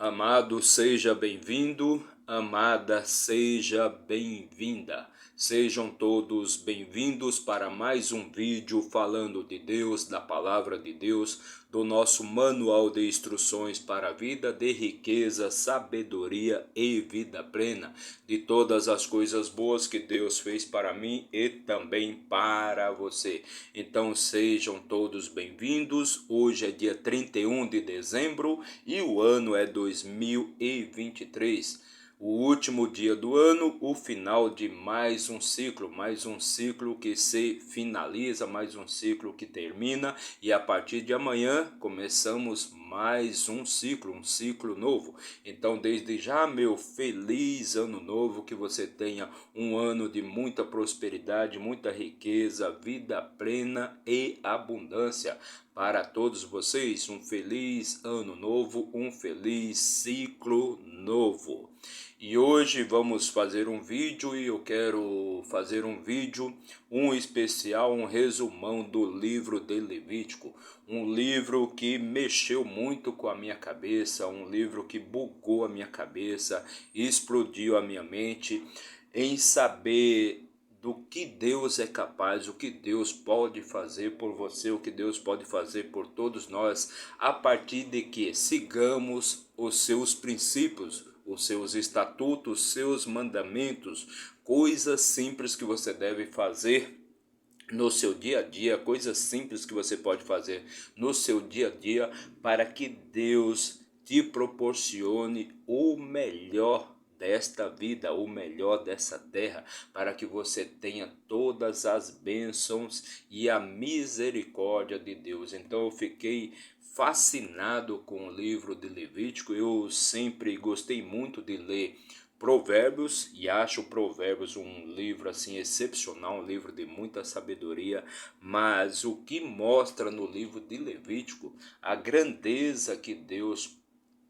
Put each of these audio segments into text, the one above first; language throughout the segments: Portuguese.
Amado, seja bem-vindo, amada, seja bem-vinda. Sejam todos bem-vindos para mais um vídeo falando de Deus, da palavra de Deus, do nosso manual de instruções para a vida de riqueza, sabedoria e vida plena, de todas as coisas boas que Deus fez para mim e também para você. Então sejam todos bem-vindos. Hoje é dia 31 de dezembro e o ano é 2023. O último dia do ano, o final de mais um ciclo que se finaliza, mais um ciclo que termina, e a partir de amanhã começamos mais um ciclo novo. Então, desde já, meu feliz ano novo, que você tenha um ano de muita prosperidade, muita riqueza, vida plena e abundância. Para todos vocês, um feliz ano novo, um feliz ciclo novo. E hoje vamos fazer um vídeo e eu quero fazer um especial, um resumão do livro de Levítico. Um livro que mexeu muito com a minha cabeça, um livro que bugou a minha cabeça, explodiu a minha mente em saber do que Deus é capaz, o que Deus pode fazer por você, o que Deus pode fazer por todos nós, a partir de que sigamos os seus princípios, os seus estatutos, os seus mandamentos, coisas simples que você deve fazer no seu dia a dia, coisas simples que você pode fazer no seu dia a dia para que Deus te proporcione o melhor desta vida, o melhor dessa terra, para que você tenha todas as bênçãos e a misericórdia de Deus. Então eu fiquei fascinado com o livro de Levítico. Eu sempre gostei muito de ler Provérbios e acho Provérbios um livro assim excepcional, um livro de muita sabedoria, mas o que mostra no livro de Levítico a grandeza que Deus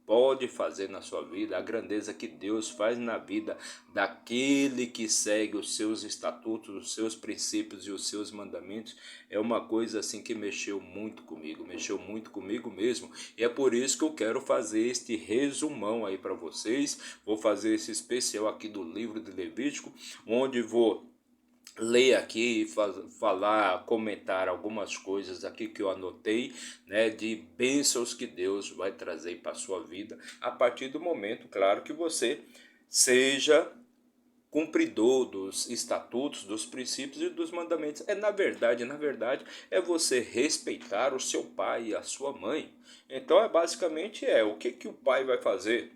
pode fazer na sua vida, a grandeza que Deus faz na vida daquele que segue os seus estatutos, os seus princípios e os seus mandamentos, é uma coisa assim que mexeu muito comigo mesmo, e é por isso que eu quero fazer este resumão aí para vocês. Vou fazer esse especial aqui do livro de Levítico, onde vou ler aqui e falar, comentar algumas coisas aqui que eu anotei, né, de bênçãos que Deus vai trazer para a sua vida, a partir do momento, claro, que você seja cumpridor dos estatutos, dos princípios e dos mandamentos. Na verdade, é você respeitar o seu pai e a sua mãe. Então, basicamente o que o pai vai fazer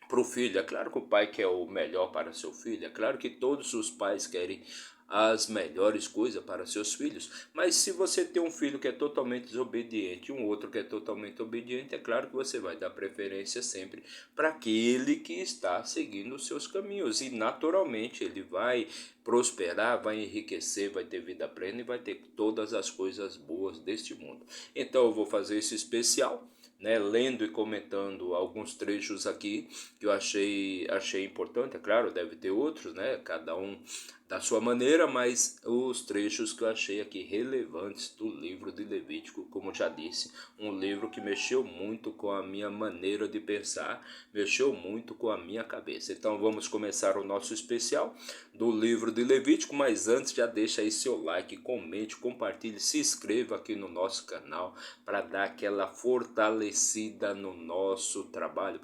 para o filho. É claro que o pai quer o melhor para seu filho, é claro que todos os pais querem as melhores coisas para seus filhos, mas se você tem um filho que é totalmente desobediente e um outro que é totalmente obediente, é claro que você vai dar preferência sempre para aquele que está seguindo os seus caminhos, e naturalmente ele vai prosperar, vai enriquecer, vai ter vida plena e vai ter todas as coisas boas deste mundo. Então eu vou fazer esse especial, né, lendo e comentando alguns trechos aqui que eu achei importante. É claro, deve ter outros, né, cada um da sua maneira, mas os trechos que eu achei aqui relevantes do livro de Levítico, como já disse, um livro que mexeu muito com a minha maneira de pensar, mexeu muito com a minha cabeça. Então vamos começar o nosso especial do livro de Levítico, mas antes já deixa aí seu like, comente, compartilhe, se inscreva aqui no nosso canal para dar aquela fortalecida no nosso trabalho,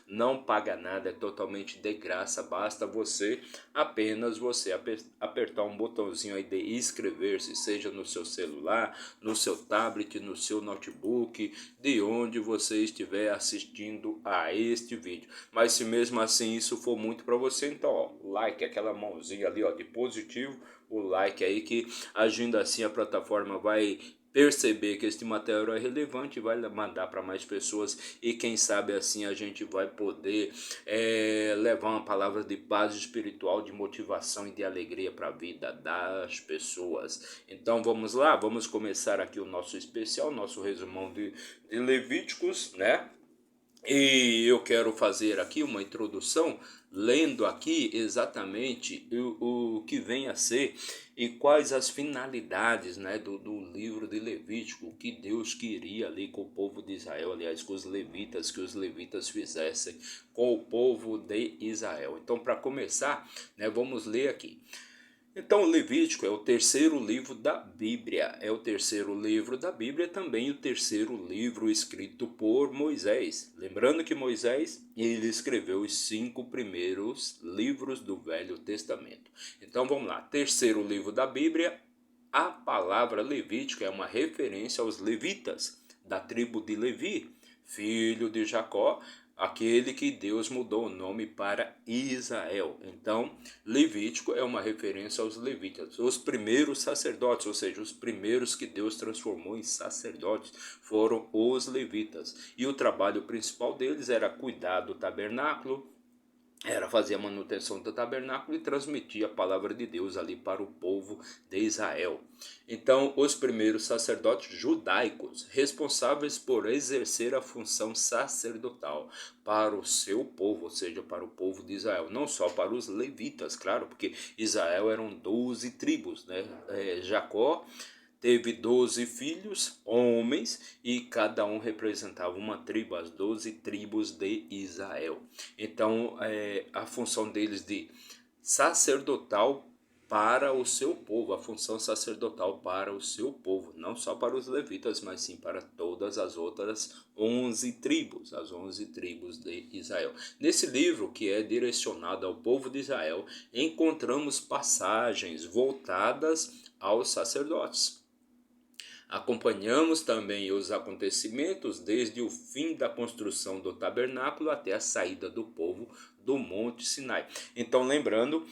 não paga nada, é totalmente de graça, basta apenas você apertar um botãozinho aí de inscrever-se, seja no seu celular, no seu tablet, no seu notebook, de onde você estiver assistindo a este vídeo. Mas se mesmo assim isso for muito para você, então like, aquela mãozinha ali de positivo, o like aí, que agindo assim a plataforma vai perceber que este material é relevante e vai mandar para mais pessoas, e quem sabe assim a gente vai poder levar uma palavra de paz espiritual, de motivação e de alegria para a vida das pessoas. Então vamos lá, vamos começar aqui o nosso especial, nosso resumão de Levíticos, né? E eu quero fazer aqui uma introdução, lendo aqui exatamente o que vem a ser e quais as finalidades, né, do livro de Levítico, o que Deus queria ali com o povo de Israel, aliás, com os levitas, que os levitas fizessem com o povo de Israel. Então, para começar, né, vamos ler aqui. Então, o Levítico é o terceiro livro da Bíblia. É o terceiro livro da Bíblia, também o terceiro livro escrito por Moisés. Lembrando que Moisés, ele escreveu os 5 primeiros livros do Velho Testamento. Então, vamos lá. Terceiro livro da Bíblia, a palavra Levítico é uma referência aos levitas da tribo de Levi, filho de Jacó, aquele que Deus mudou o nome para Israel. Então, Levítico é uma referência aos levitas, os primeiros sacerdotes, ou seja, os primeiros que Deus transformou em sacerdotes foram os levitas. E o trabalho principal deles era cuidar do tabernáculo, era fazer a manutenção do tabernáculo e transmitir a palavra de Deus ali para o povo de Israel. Então, os primeiros sacerdotes judaicos, responsáveis por exercer a função sacerdotal para o seu povo, ou seja, para o povo de Israel, não só para os levitas, claro, porque Israel eram 12 tribos, né? Jacó teve 12 filhos, homens, e cada um representava uma tribo, as 12 tribos de Israel. Então, a função deles de sacerdotal para o seu povo, a função sacerdotal para o seu povo, não só para os levitas, mas sim para todas as outras 11 tribos, as 11 tribos de Israel. Nesse livro, que é direcionado ao povo de Israel, encontramos passagens voltadas aos sacerdotes. Acompanhamos também os acontecimentos desde o fim da construção do tabernáculo até a saída do povo do Monte Sinai. Então, lembrando,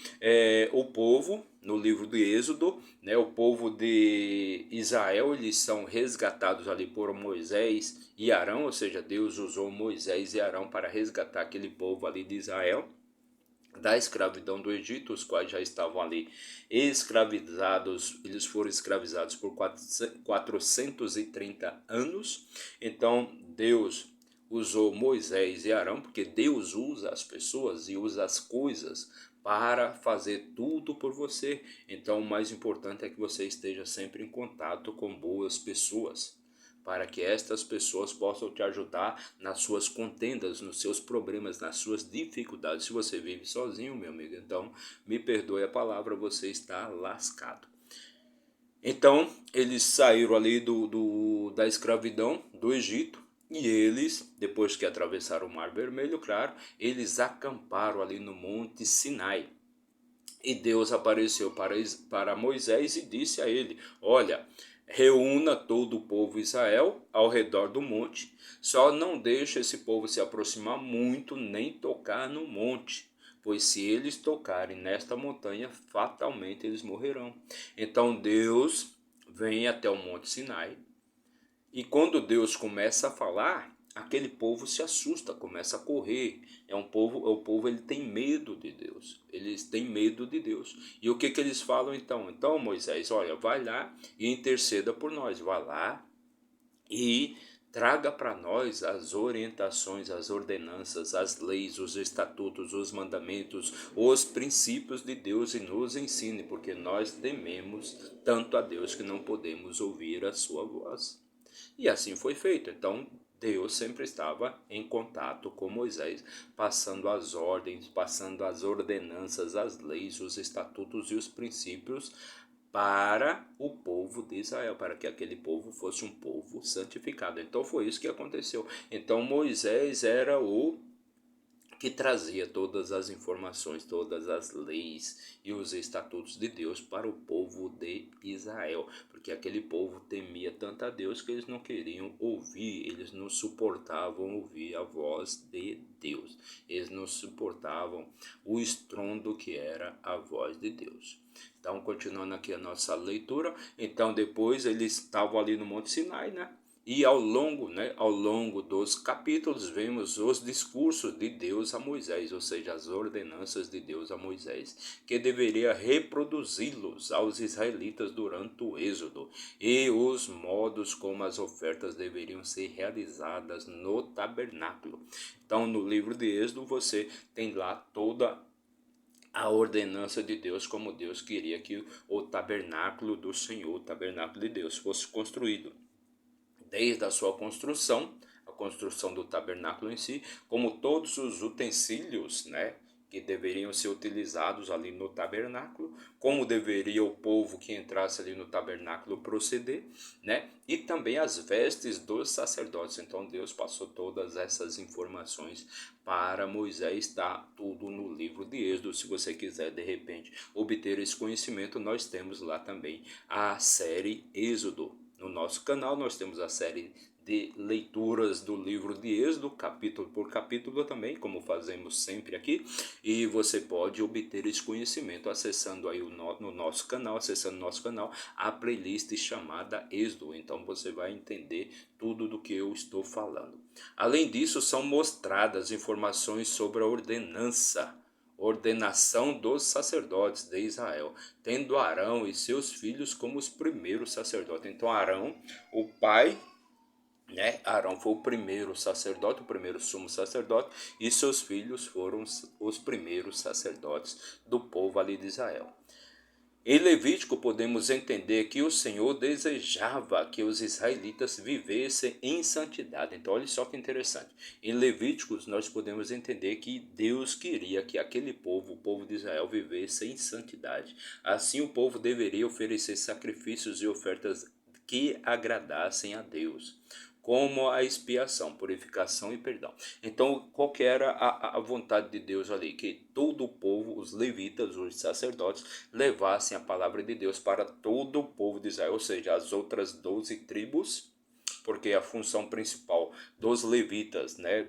o povo, no livro de Êxodo, né, o povo de Israel, eles são resgatados ali por Moisés e Arão, ou seja, Deus usou Moisés e Arão para resgatar aquele povo ali de Israel da escravidão do Egito, os quais já estavam ali escravizados, eles foram escravizados por 430 anos. Então Deus usou Moisés e Arão, porque Deus usa as pessoas e usa as coisas para fazer tudo por você. Então o mais importante é que você esteja sempre em contato com boas pessoas, para que estas pessoas possam te ajudar nas suas contendas, nos seus problemas, nas suas dificuldades. Se você vive sozinho, meu amigo, então me perdoe a palavra, você está lascado. Então, eles saíram ali da escravidão do Egito e eles, depois que atravessaram o Mar Vermelho, claro, eles acamparam ali no Monte Sinai. E Deus apareceu para Moisés e disse a ele: olha, reúna todo o povo Israel ao redor do monte, só não deixe esse povo se aproximar muito nem tocar no monte, pois se eles tocarem nesta montanha, fatalmente eles morrerão. Então Deus vem até o Monte Sinai, e quando Deus começa a falar, aquele povo se assusta, começa a correr. O povo ele tem medo de Deus. Eles têm medo de Deus. E o que eles falam então? Então, Moisés, olha, vai lá e interceda por nós. Vai lá e traga para nós as orientações, as ordenanças, as leis, os estatutos, os mandamentos, os princípios de Deus e nos ensine, porque nós tememos tanto a Deus que não podemos ouvir a sua voz. E assim foi feito. Então Deus sempre estava em contato com Moisés, passando as ordens, passando as ordenanças, as leis, os estatutos e os princípios para o povo de Israel, para que aquele povo fosse um povo santificado. Então foi isso que aconteceu. Então Moisés era o que trazia todas as informações, todas as leis e os estatutos de Deus para o povo de Israel, porque aquele povo temia tanto a Deus que eles não queriam ouvir, eles não suportavam ouvir a voz de Deus, eles não suportavam o estrondo que era a voz de Deus. Então, continuando aqui a nossa leitura, então depois eles estavam ali no Monte Sinai, né? E ao longo dos capítulos, vemos os discursos de Deus a Moisés, ou seja, as ordenanças de Deus a Moisés, que deveria reproduzi-los aos israelitas durante o êxodo, e os modos como as ofertas deveriam ser realizadas no tabernáculo. Então, no livro de Êxodo, você tem lá toda a ordenança de Deus, como Deus queria que o tabernáculo do Senhor, o tabernáculo de Deus, fosse construído. Desde a sua construção, a construção do tabernáculo em si, como todos os utensílios, né, que deveriam ser utilizados ali no tabernáculo, como deveria o povo que entrasse ali no tabernáculo proceder, né, e também as vestes dos sacerdotes. Então Deus passou todas essas informações para Moisés, está tudo no livro de Êxodo. Se você quiser de repente obter esse conhecimento, nós temos lá também a série Êxodo. No nosso canal nós temos a série de leituras do livro de Êxodo, capítulo por capítulo também, como fazemos sempre aqui, e você pode obter esse conhecimento acessando aí no nosso canal, a playlist chamada Êxodo. Então você vai entender tudo do que eu estou falando. Além disso, são mostradas informações sobre a ordenação dos sacerdotes de Israel, tendo Arão e seus filhos como os primeiros sacerdotes. Então Arão, o pai, né? Arão foi o primeiro sacerdote, o primeiro sumo sacerdote, e seus filhos foram os primeiros sacerdotes do povo ali de Israel. Em Levítico podemos entender que o Senhor desejava que os israelitas vivessem em santidade. Então olha só que interessante. Em Levíticos nós podemos entender que Deus queria que aquele povo, o povo de Israel, vivesse em santidade. Assim o povo deveria oferecer sacrifícios e ofertas que agradassem a Deus, como a expiação, purificação e perdão. Então, qual que era a vontade de Deus ali? Que todo o povo, os levitas, os sacerdotes, levassem a palavra de Deus para todo o povo de Israel, ou seja, as outras 12 tribos, porque a função principal dos levitas, né,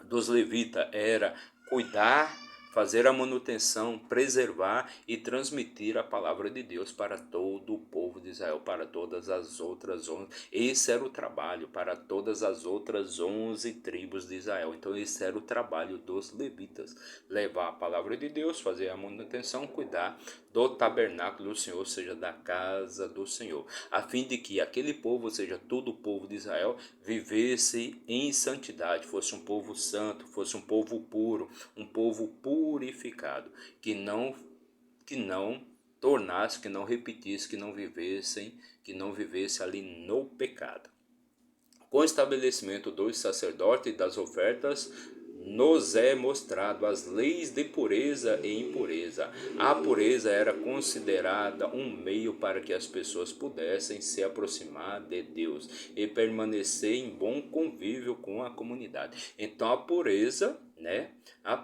dos levitas era cuidar, fazer a manutenção, preservar e transmitir a palavra de Deus para todo o povo de Israel, para todas as outras 11. Esse era o trabalho para todas as outras 11 tribos de Israel. Então esse era o trabalho dos levitas, levar a palavra de Deus, fazer a manutenção, cuidar do tabernáculo do Senhor, ou seja, da casa do Senhor, a fim de que aquele povo, ou seja, todo o povo de Israel, vivesse em santidade, fosse um povo santo, fosse um povo puro, um povo purificado, que não tornasse, que não repetisse, que não vivesse ali no pecado. Com o estabelecimento dos sacerdotes e das ofertas, nos é mostrado as leis de pureza e impureza. A pureza era considerada um meio para que as pessoas pudessem se aproximar de Deus e permanecer em bom convívio com a comunidade. Então a pureza, né? A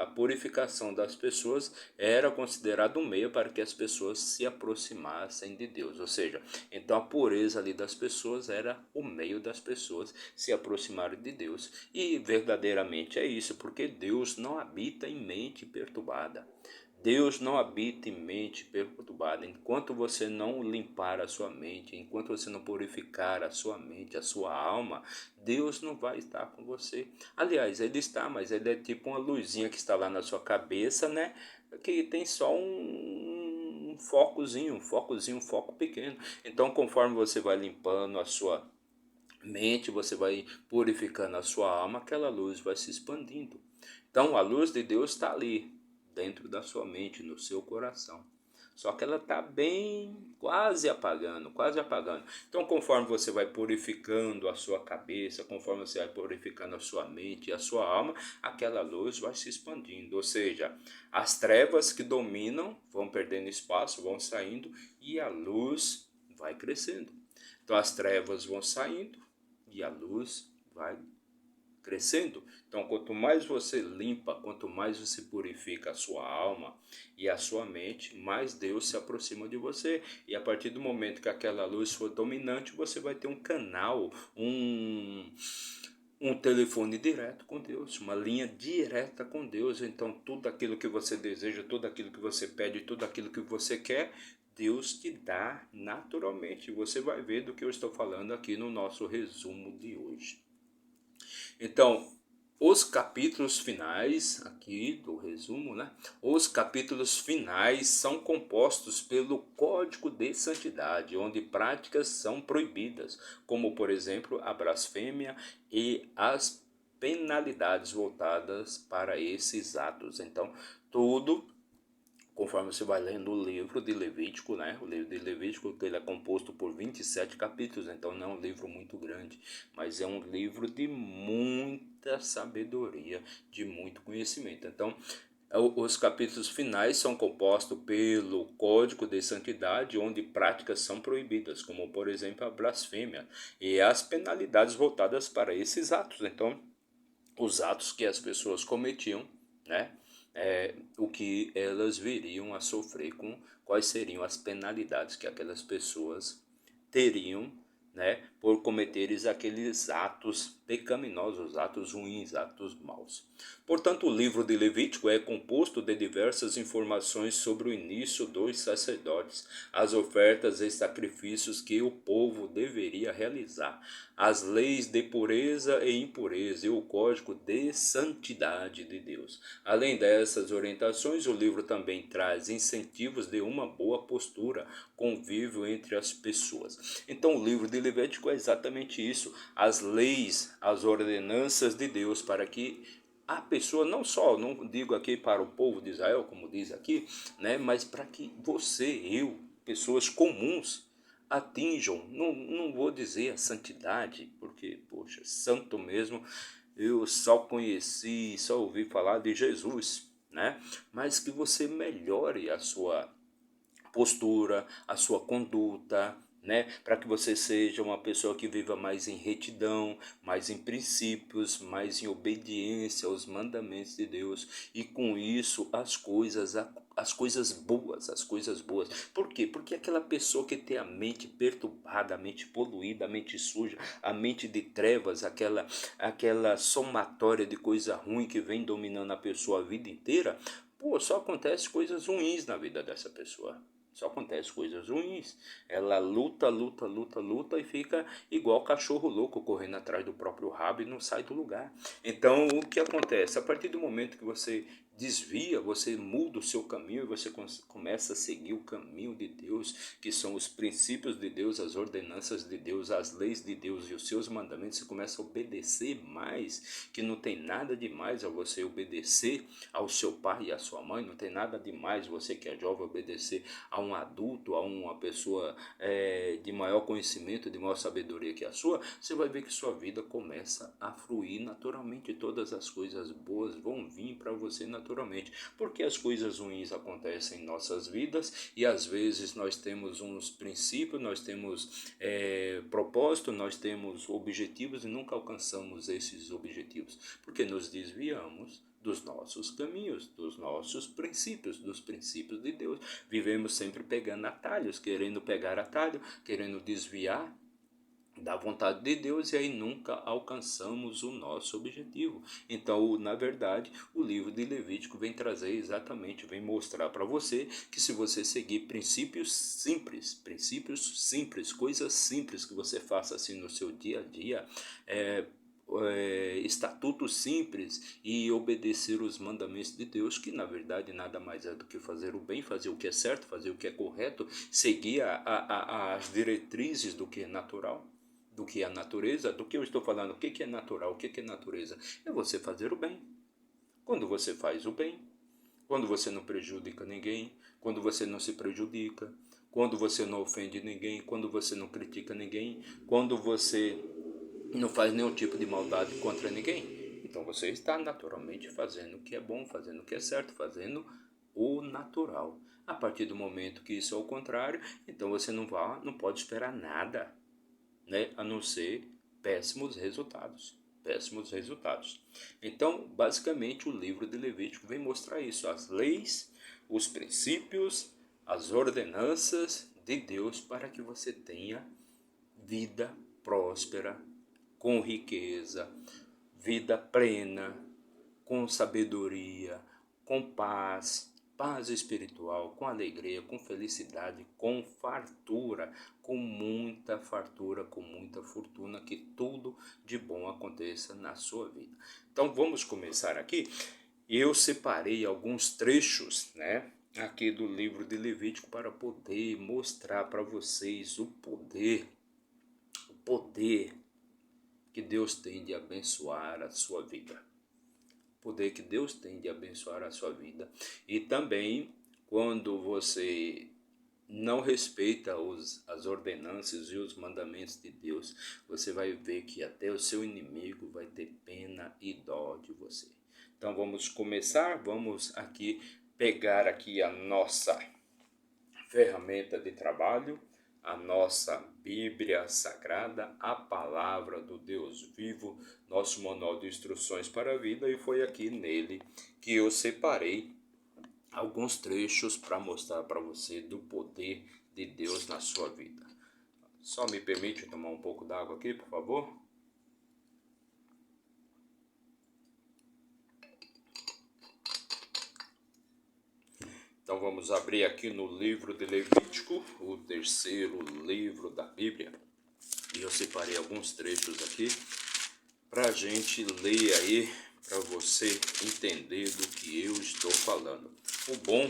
purificação das pessoas era considerado um meio para que as pessoas se aproximassem de Deus. Ou seja, então a pureza ali das pessoas era o meio das pessoas se aproximarem de Deus. E verdadeiramente é isso, porque Deus não habita em mente perturbada. Deus não habita em mente perturbada. Enquanto você não limpar a sua mente, enquanto você não purificar a sua mente, a sua alma, Deus não vai estar com você. Aliás, Ele está, mas Ele é tipo uma luzinha que está lá na sua cabeça, né? Que tem só um focozinho, um foco pequeno. Então, conforme você vai limpando a sua mente, você vai purificando a sua alma, aquela luz vai se expandindo. Então, a luz de Deus está ali, dentro da sua mente, no seu coração. Só que ela está bem, quase apagando, quase apagando. Então, conforme você vai purificando a sua cabeça, conforme você vai purificando a sua mente e a sua alma, aquela luz vai se expandindo. Ou seja, as trevas que dominam vão perdendo espaço, vão saindo e a luz vai crescendo. Então, as trevas vão saindo e a luz vai crescendo. Então, quanto mais você limpa, quanto mais você purifica a sua alma e a sua mente, mais Deus se aproxima de você. E a partir do momento que aquela luz for dominante, você vai ter um canal, um telefone direto com Deus, uma linha direta com Deus. Então tudo aquilo que você deseja, tudo aquilo que você pede, tudo aquilo que você quer, Deus te dá naturalmente. Você vai ver do que eu estou falando aqui no nosso resumo de hoje. Então, os capítulos finais, aqui do resumo, né? Os capítulos finais são compostos pelo Código de Santidade, onde práticas são proibidas, como, por exemplo, a blasfêmia e as penalidades voltadas para esses atos. Então, tudo conforme você vai lendo o livro de Levítico, né? O livro de Levítico, ele é composto por 27 capítulos, então não é um livro muito grande, mas é um livro de muita sabedoria, de muito conhecimento. Então, os capítulos finais são compostos pelo Código de Santidade, onde práticas são proibidas, como, por exemplo, a blasfêmia e as penalidades voltadas para esses atos. Então, os atos que as pessoas cometiam, né? O que elas viriam a sofrer, com quais seriam as penalidades que aquelas pessoas teriam, né, por cometeres aqueles atos pecaminosos, atos ruins, atos maus. Portanto, o livro de Levítico é composto de diversas informações sobre o início dos sacerdotes, as ofertas e sacrifícios que o povo deveria realizar, as leis de pureza e impureza e o código de santidade de Deus. Além dessas orientações, o livro também traz incentivos de uma boa postura, convívio entre as pessoas. Então, o livro de Levítico é exatamente isso, as leis, as ordenanças de Deus para que a pessoa, não só, não digo aqui para o povo de Israel, como diz aqui, né, mas para que você, eu, pessoas comuns, atinjam, não vou dizer a santidade, porque, poxa, santo mesmo, eu só conheci, só ouvi falar de Jesus, né? Mas que você melhore a sua postura, a sua conduta, né? Para que você seja uma pessoa que viva mais em retidão, mais em princípios, mais em obediência aos mandamentos de Deus. E com isso as coisas boas, as coisas boas. Por quê? Porque aquela pessoa que tem a mente perturbada, a mente poluída, a mente suja, a mente de trevas, aquela somatória de coisa ruim que vem dominando a pessoa a vida inteira, pô, só acontece coisas ruins na vida dessa pessoa. Só acontece coisas ruins. Ela luta, luta, luta, luta e fica igual cachorro louco correndo atrás do próprio rabo e não sai do lugar. Então, o que acontece? A partir do momento que você desvia, você muda o seu caminho e você começa a seguir o caminho de Deus, que são os princípios de Deus, as ordenanças de Deus, as leis de Deus e os seus mandamentos, você começa a obedecer mais, que não tem nada de mais a você obedecer ao seu pai e à sua mãe, não tem nada de mais você que é jovem obedecer a um adulto, a uma pessoa de maior conhecimento, de maior sabedoria que a sua, você vai ver que sua vida começa a fluir naturalmente, todas as coisas boas vão vir para você naturalmente, porque as coisas ruins acontecem em nossas vidas e às vezes nós temos uns princípios, nós temos propósito, nós temos objetivos e nunca alcançamos esses objetivos, porque nos desviamos dos nossos caminhos, dos nossos princípios, dos princípios de Deus. Vivemos sempre pegando atalhos, querendo pegar atalho, querendo desviar da vontade de Deus e aí nunca alcançamos o nosso objetivo. Então, na verdade, o livro de Levítico vem trazer exatamente, vem mostrar para você que se você seguir princípios simples, coisas simples que você faça assim no seu dia a dia, estatutos simples e obedecer os mandamentos de Deus, que na verdade nada mais é do que fazer o bem, fazer o que é certo, fazer o que é correto, seguir as diretrizes do que é natural, do que é a natureza, do que eu estou falando, o que é natural, o que é natureza, é você fazer o bem. Quando você faz o bem, quando você não prejudica ninguém, quando você não se prejudica, quando você não ofende ninguém, quando você não critica ninguém, quando você não faz nenhum tipo de maldade contra ninguém, então você está naturalmente fazendo o que é bom, fazendo o que é certo, fazendo o natural. A partir do momento que isso é o contrário, então você não pode esperar nada, né, a não ser péssimos resultados. Péssimos resultados. Então, basicamente, o livro de Levítico vem mostrar isso: as leis, os princípios, as ordenanças de Deus para que você tenha vida próspera, com riqueza, vida plena, com sabedoria, com paz, paz espiritual, com alegria, com felicidade, com fartura, com muita fartura, com muita fortuna, que tudo de bom aconteça na sua vida. Então vamos começar aqui. Eu separei alguns trechos, né, aqui do livro de Levítico para poder mostrar para vocês o poder que Deus tem de abençoar a sua vida. O poder que Deus tem de abençoar a sua vida. E também, quando você não respeita as ordenanças e os mandamentos de Deus, você vai ver que até o seu inimigo vai ter pena e dó de você. Então vamos começar, vamos aqui pegar aqui a nossa ferramenta de trabalho, a nossa Bíblia Sagrada, a Palavra do Deus vivo, nosso manual de instruções para a vida, e foi aqui nele que eu separei alguns trechos para mostrar para você do poder de Deus na sua vida. Só me permite tomar um pouco d'água aqui, por favor? Então vamos abrir aqui no livro de Levítico, o terceiro livro da Bíblia. E eu separei alguns trechos aqui para a gente ler aí, para você entender do que eu estou falando. O bom,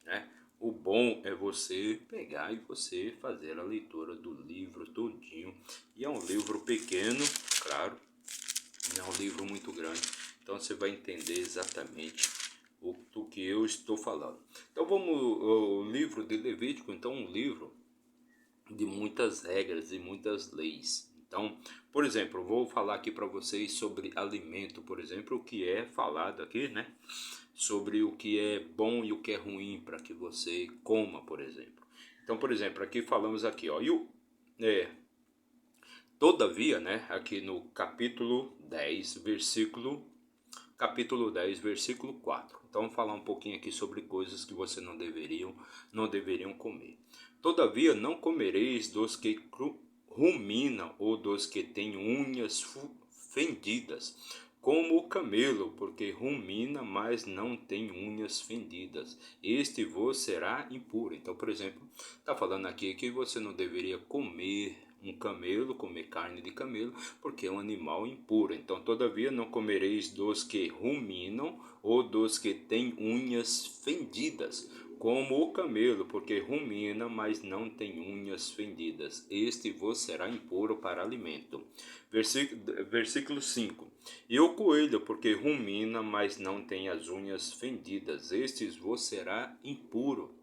né? O bom é você pegar e você fazer a leitura do livro todinho. E é um livro pequeno, claro, não é um livro muito grande. Então você vai entender exatamente do que eu estou falando. Então o livro de Levítico, então um livro de muitas regras e muitas leis. Então, por exemplo, eu vou falar aqui para vocês sobre alimento, por exemplo, o que é falado aqui, né? Sobre o que é bom e o que é ruim para que você coma, por exemplo. Então, por exemplo, aqui falamos aqui, ó, todavia, né, aqui no capítulo 10, versículo 4. Então vamos falar um pouquinho aqui sobre coisas que você não deveriam comer. Todavia não comereis dos que ruminam ou dos que têm unhas fendidas, como o camelo, porque rumina, mas não tem unhas fendidas. Este vos será impuro. Então, por exemplo, está falando aqui que você não deveria comer um camelo, comer carne de camelo, porque é um animal impuro. Então, todavia, não comereis dos que ruminam ou dos que têm unhas fendidas, como o camelo, porque rumina, mas não tem unhas fendidas. Este vos será impuro para alimento. Versículo 5. E o coelho, porque rumina, mas não tem as unhas fendidas. Este vos será impuro.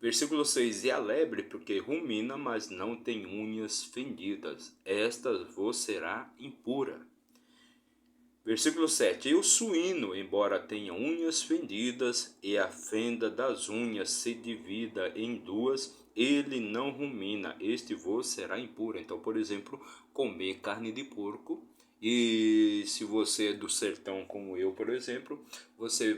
Versículo 6. E a lebre, porque rumina, mas não tem unhas fendidas. Esta vos será impura. Versículo 7. E o suíno, embora tenha unhas fendidas, e a fenda das unhas se divida em duas, ele não rumina, este vos será impuro. Então, por exemplo, comer carne de porco, e se você é do sertão como eu, por exemplo, você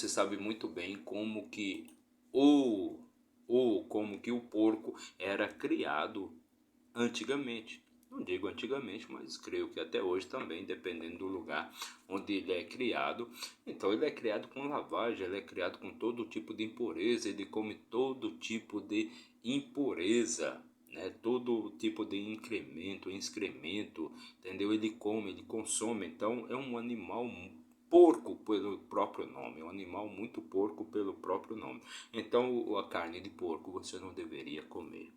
sabe muito bem como que como que o porco era criado antigamente. Não digo antigamente, mas creio que até hoje também, dependendo do lugar onde ele é criado. Então ele é criado com lavagem, ele é criado com todo tipo de impureza, ele come todo tipo de impureza, né? Todo tipo de excremento, entendeu? Ele come, ele consome. Então é um animal porco pelo próprio nome, é um animal muito porco pelo próprio nome. Então a carne de porco você não deveria comer.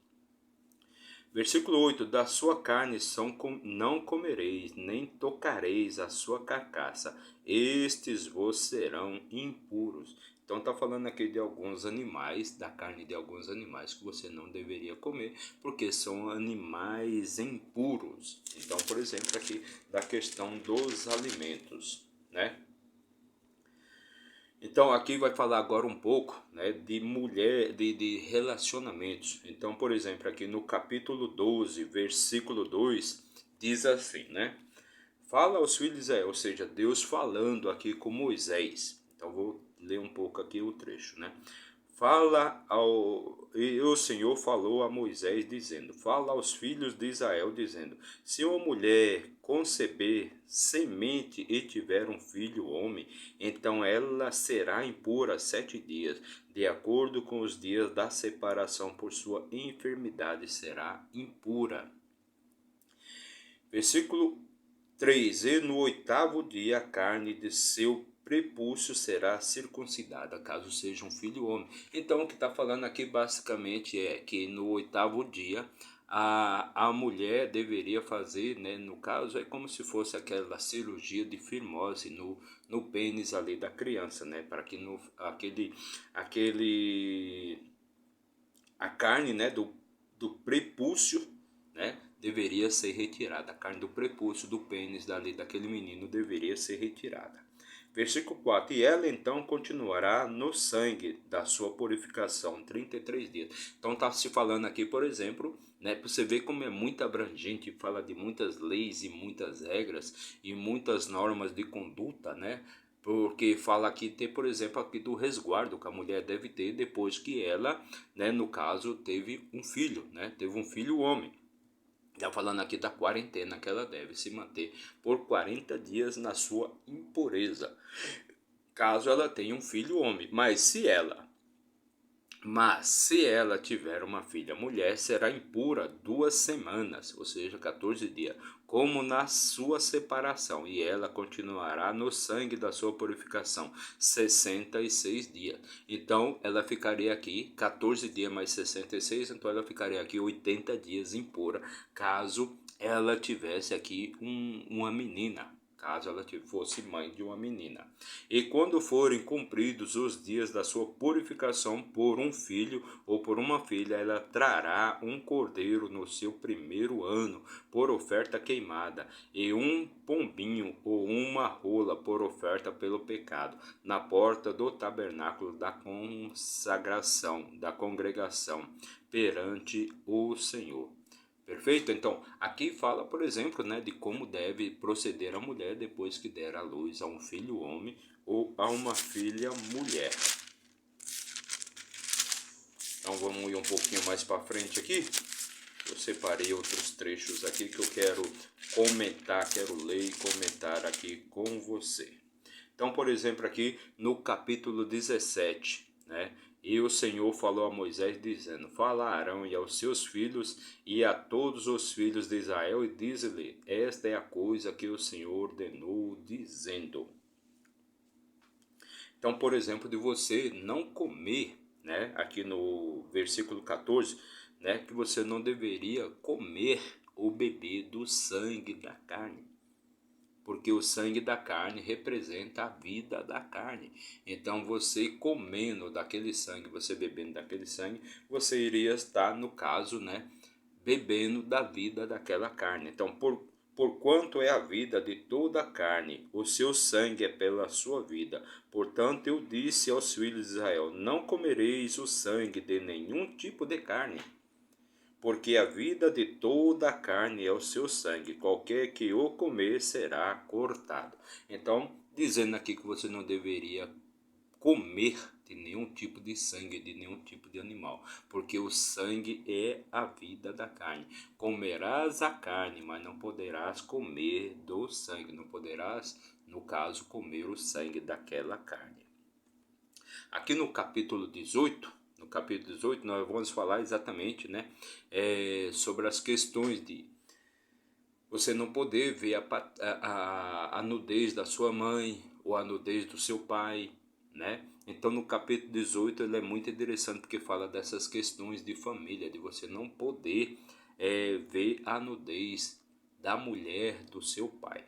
Versículo 8. Da sua carne não comereis, nem tocareis a sua carcaça, estes vos serão impuros. Então está falando aqui de alguns animais, da carne de alguns animais que você não deveria comer, porque são animais impuros. Então, por exemplo, aqui da questão dos alimentos, né? Então aqui vai falar agora um pouco, né, de relacionamentos. Então, por exemplo, aqui no capítulo 12, versículo 2, diz assim, né? Fala aos filhos de Israel, ou seja, Deus falando aqui com Moisés. Então vou ler um pouco aqui o trecho, né? E o Senhor falou a Moisés, dizendo: Fala aos filhos de Israel, dizendo: Se uma mulher conceber semente e tiver um filho homem, então ela será impura 7 dias, de acordo com os dias da separação, por sua enfermidade será impura. Versículo 3: E no 8º dia a carne de seu prepúcio será circuncidada, caso seja um filho homem. Então, o que está falando aqui basicamente é que no 8º dia a mulher deveria fazer, né, no caso, é como se fosse aquela cirurgia de fimose no pênis ali da criança, né, para que no, a carne, né, do prepúcio, né, deveria ser retirada. A carne do prepúcio do pênis dali daquele menino deveria ser retirada. Versículo 4: E ela então continuará no sangue da sua purificação 33 dias. Então está se falando aqui, por exemplo, né, para você ver como é muito abrangente, fala de muitas leis e muitas regras e muitas normas de conduta, né? Porque fala aqui, tem, por exemplo, aqui do resguardo que a mulher deve ter depois que ela, né, no caso, teve um filho, né? Teve um filho homem. Está falando aqui da quarentena que ela deve se manter por 40 dias na sua impureza, caso ela tenha um filho homem. Mas se ela tiver uma filha mulher, será impura 2 semanas, ou seja, 14 dias, como na sua separação, e ela continuará no sangue da sua purificação 66 dias. Então ela ficaria aqui 14 dias mais 66, então ela ficaria aqui 80 dias impura, caso ela tivesse aqui uma menina, caso ela fosse mãe de uma menina. E quando forem cumpridos os dias da sua purificação por um filho ou por uma filha, ela trará um cordeiro no seu primeiro ano por oferta queimada, e um pombinho ou uma rola por oferta pelo pecado, na porta do tabernáculo da consagração, da congregação, perante o Senhor. Perfeito? Então, aqui fala, por exemplo, né, de como deve proceder a mulher depois que der à luz a um filho homem ou a uma filha mulher. Então, vamos ir um pouquinho mais para frente aqui. Eu separei outros trechos aqui que eu quero comentar, quero ler e comentar aqui com você. Então, por exemplo, aqui no capítulo 17, né? E o Senhor falou a Moisés, dizendo: Fala a Arão e aos seus filhos e a todos os filhos de Israel, e diz-lhe: Esta é a coisa que o Senhor ordenou, dizendo. Então, por exemplo, de você não comer, né? Aqui no versículo 14, né? Que você não deveria comer ou beber do sangue da carne, porque o sangue da carne representa a vida da carne. Então, você comendo daquele sangue, você bebendo daquele sangue, você iria estar, no caso, né, bebendo da vida daquela carne. Então, porquanto é a vida de toda a carne, o seu sangue é pela sua vida. Portanto, eu disse aos filhos de Israel: Não comereis o sangue de nenhum tipo de carne, porque a vida de toda a carne é o seu sangue, qualquer que o comer será cortado. Então, dizendo aqui que você não deveria comer de nenhum tipo de sangue, de nenhum tipo de animal, porque o sangue é a vida da carne. Comerás a carne, mas não poderás comer do sangue, não poderás, no caso, comer o sangue daquela carne. Aqui no capítulo 18, nós vamos falar exatamente, né, sobre as questões de você não poder ver a nudez da sua mãe ou a nudez do seu pai, né? Então no capítulo 18 ele é muito interessante porque fala dessas questões de família, de você não poder ver a nudez da mulher do seu pai.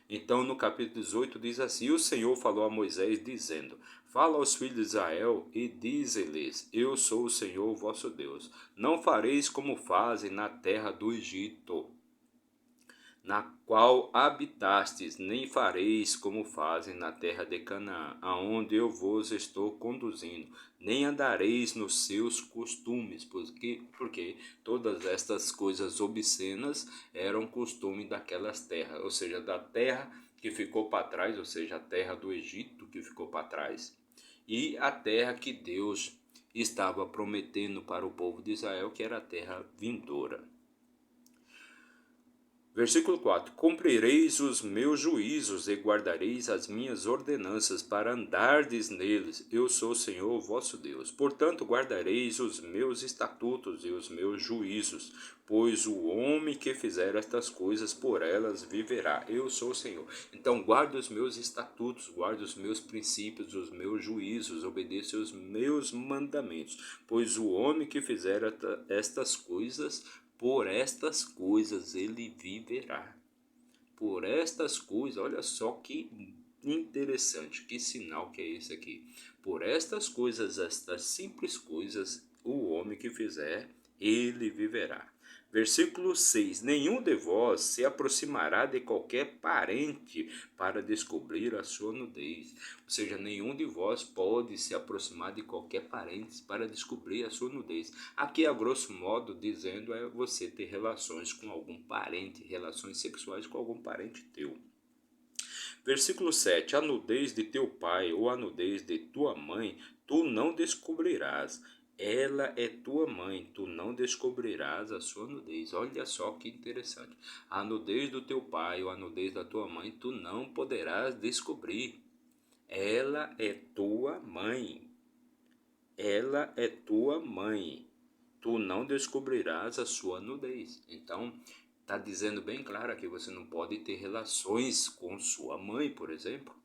Então no capítulo 18 diz assim: O Senhor falou a Moisés dizendo: Fala aos filhos de Israel e dize-lhes: Eu sou o Senhor vosso Deus. Não fareis como fazem na terra do Egito, na qual habitastes, nem fareis como fazem na terra de Canaã, aonde eu vos estou conduzindo, nem andareis nos seus costumes, porque todas estas coisas obscenas eram costume daquelas terras, ou seja, da terra que ficou para trás, ou seja, a terra do Egito que ficou para trás, e a terra que Deus estava prometendo para o povo de Israel, que era a terra vindoura. Versículo 4: Cumprireis os meus juízos e guardareis as minhas ordenanças para andardes neles. Eu sou o Senhor vosso Deus. Portanto, guardareis os meus estatutos e os meus juízos, pois o homem que fizer estas coisas, por elas viverá. Eu sou o Senhor. Então, guarda os meus estatutos, guarda os meus princípios, os meus juízos, obedeça os meus mandamentos, pois o homem que fizer estas coisas, por estas coisas ele viverá. Por estas coisas, olha só que interessante, que sinal que é esse aqui. Por estas coisas, estas simples coisas, o homem que fizer, ele viverá. Versículo 6: Nenhum de vós se aproximará de qualquer parente para descobrir a sua nudez. Ou seja, nenhum de vós pode se aproximar de qualquer parente para descobrir a sua nudez. Aqui, a grosso modo, dizendo, é você ter relações com algum parente, relações sexuais com algum parente teu. Versículo 7: A nudez de teu pai ou a nudez de tua mãe, tu não descobrirás. Ela é tua mãe, tu não descobrirás a sua nudez. Olha só que interessante. A nudez do teu pai ou a nudez da tua mãe, tu não poderás descobrir. Ela é tua mãe. Ela é tua mãe. Tu não descobrirás a sua nudez. Então, está dizendo bem claro que você não pode ter relações com sua mãe, por exemplo.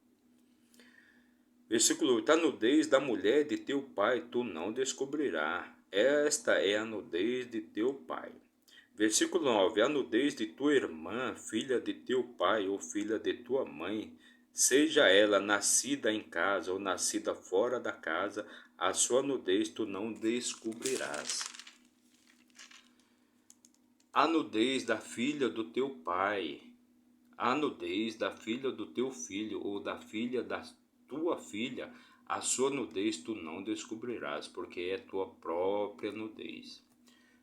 Versículo 8: A nudez da mulher de teu pai tu não descobrirás. Esta é a nudez de teu pai. Versículo 9: A nudez de tua irmã, filha de teu pai ou filha de tua mãe, seja ela nascida em casa ou nascida fora da casa, a sua nudez tu não descobrirás. A nudez da filha do teu pai, a nudez da filha do teu filho ou da filha da tua filha, a sua nudez tu não descobrirás, porque é tua própria nudez.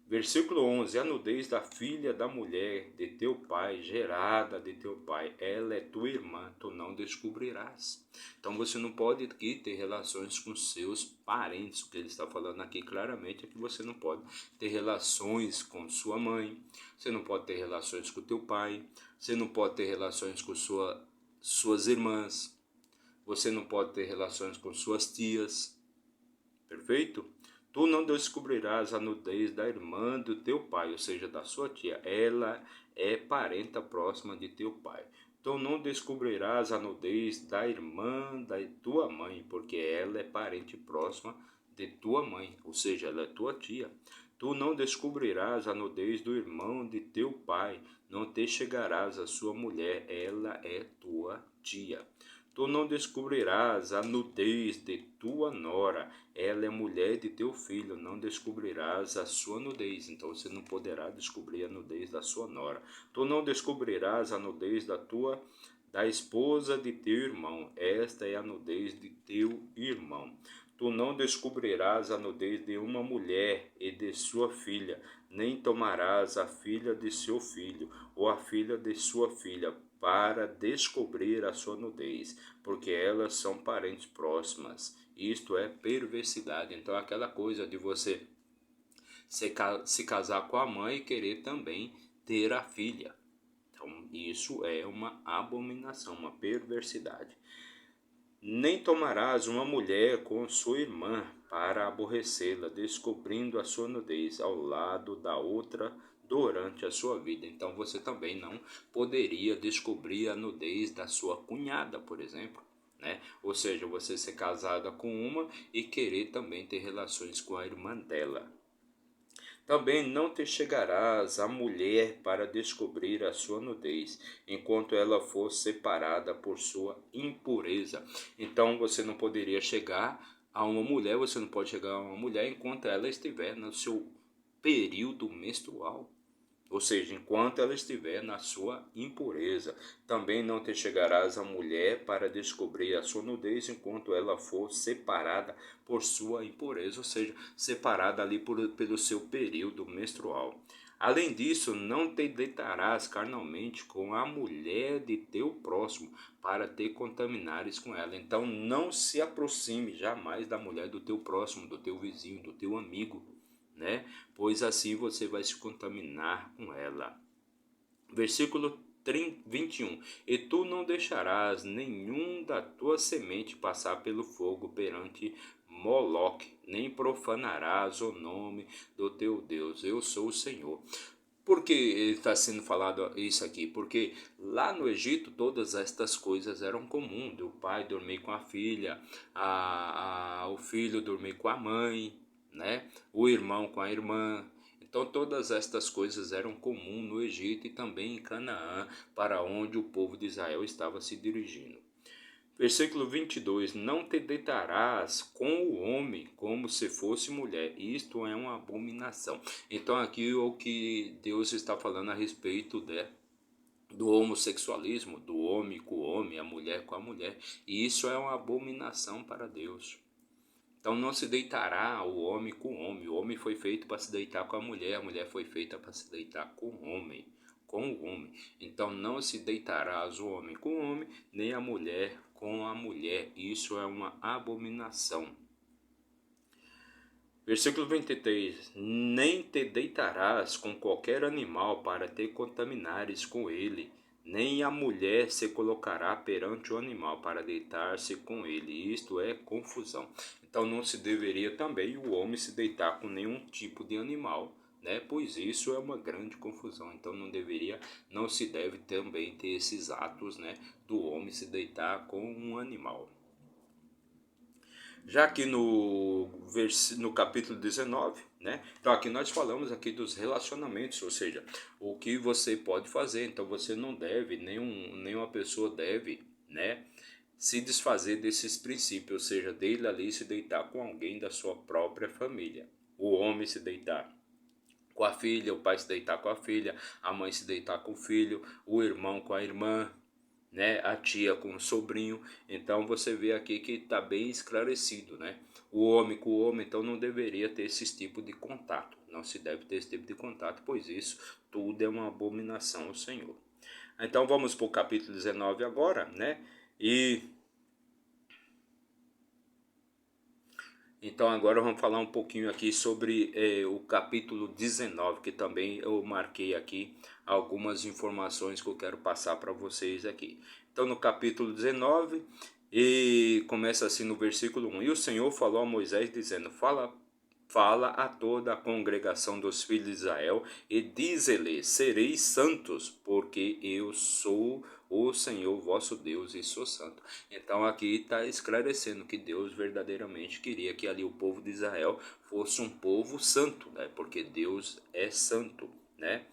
Versículo 11: A nudez da filha da mulher de teu pai, gerada de teu pai, ela é tua irmã, tu não descobrirás. Então você não pode aqui ter relações com seus parentes. O que ele está falando aqui claramente é que você não pode ter relações com sua mãe, você não pode ter relações com teu pai, você não pode ter relações com suas irmãs, você não pode ter relações com suas tias. Perfeito? Tu não descobrirás a nudez da irmã do teu pai, ou seja, da sua tia. Ela é parenta próxima de teu pai. Tu não descobrirás a nudez da irmã da tua mãe, porque ela é parente próxima de tua mãe, ou seja, ela é tua tia. Tu não descobrirás a nudez do irmão de teu pai, não te chegarás à sua mulher, ela é tua tia. Tu não descobrirás a nudez de tua nora, ela é mulher de teu filho, não descobrirás a sua nudez. Então você não poderá descobrir a nudez da sua nora. Tu não descobrirás a nudez da esposa de teu irmão, esta é a nudez de teu irmão. Tu não descobrirás a nudez de uma mulher e de sua filha, nem tomarás a filha de seu filho ou a filha de sua filha, para descobrir a sua nudez, porque elas são parentes próximas. Isto é perversidade. Então, aquela coisa de você se casar com a mãe e querer também ter a filha. Então, isso é uma abominação, uma perversidade. Nem tomarás uma mulher com sua irmã para aborrecê-la, descobrindo a sua nudez ao lado da outra durante a sua vida. Então você também não poderia descobrir a nudez da sua cunhada, por exemplo, né? Ou seja, você ser casada com uma e querer também ter relações com a irmã dela. Também não te chegarás à mulher para descobrir a sua nudez, enquanto ela for separada por sua impureza. Então você não poderia chegar a uma mulher, você não pode chegar a uma mulher enquanto ela estiver no seu período menstrual. Ou seja, enquanto ela estiver na sua impureza. Também não te chegarás à mulher para descobrir a sua nudez enquanto ela for separada por sua impureza, ou seja, separada ali pelo seu período menstrual. Além disso, não te deitarás carnalmente com a mulher de teu próximo, para te contaminares com ela. Então não se aproxime jamais da mulher do teu próximo, do teu vizinho, do teu amigo, né? Pois assim você vai se contaminar com ela. Versículo 21. E tu não deixarás nenhum da tua semente passar pelo fogo perante Moloque, nem profanarás o nome do teu Deus. Eu sou o Senhor. Por que está sendo falado isso aqui? Porque lá no Egito todas estas coisas eram comuns. O pai dormir com a filha, o filho dormir com a mãe, né? O irmão com a irmã. Então todas estas coisas eram comuns no Egito e também em Canaã, para onde o povo de Israel estava se dirigindo. Versículo 22. Não te deitarás com o homem como se fosse mulher. Isto é uma abominação. Então aqui o que Deus está falando a respeito do homossexualismo, do homem com o homem, a mulher com a mulher. E isso é uma abominação para Deus. Então não se deitará o homem com o homem. O homem foi feito para se deitar com a mulher foi feita para se deitar com o homem. Então não se deitarás o homem com o homem, nem a mulher com a mulher. Isso é uma abominação. Versículo 23. Nem te deitarás com qualquer animal para te contaminares com ele, nem a mulher se colocará perante o animal para deitar-se com ele. Isto é confusão. Então não se deveria também o homem se deitar com nenhum tipo de animal, né? Pois isso é uma grande confusão. Então não se deve também ter esses atos, né, do homem se deitar com um animal. Já que no capítulo 19, né? Então aqui nós falamos aqui dos relacionamentos, ou seja, o que você pode fazer. Então você não deve, nenhuma pessoa deve, né, se desfazer desses princípios, ou seja, dele ali se deitar com alguém da sua própria família. O homem se deitar com a filha, o pai se deitar com a filha, a mãe se deitar com o filho, o irmão com a irmã, né, a tia com o sobrinho. Então você vê aqui que está bem esclarecido, né? O homem com o homem, então não deveria ter esse tipo de contato. Não se deve ter esse tipo de contato, pois isso tudo é uma abominação ao Senhor. Então vamos para o capítulo 19 agora, né? Então agora vamos falar um pouquinho aqui sobre o capítulo 19, que também eu marquei aqui algumas informações que eu quero passar para vocês aqui. Então no capítulo 19, e começa assim no versículo 1. E o Senhor falou a Moisés dizendo, fala a toda a congregação dos filhos de Israel e dize-lhes, sereis santos, porque eu sou o Senhor vosso Deus e sou santo. Então aqui está esclarecendo que Deus verdadeiramente queria que ali o povo de Israel fosse um povo santo, né? Porque Deus é santo, né?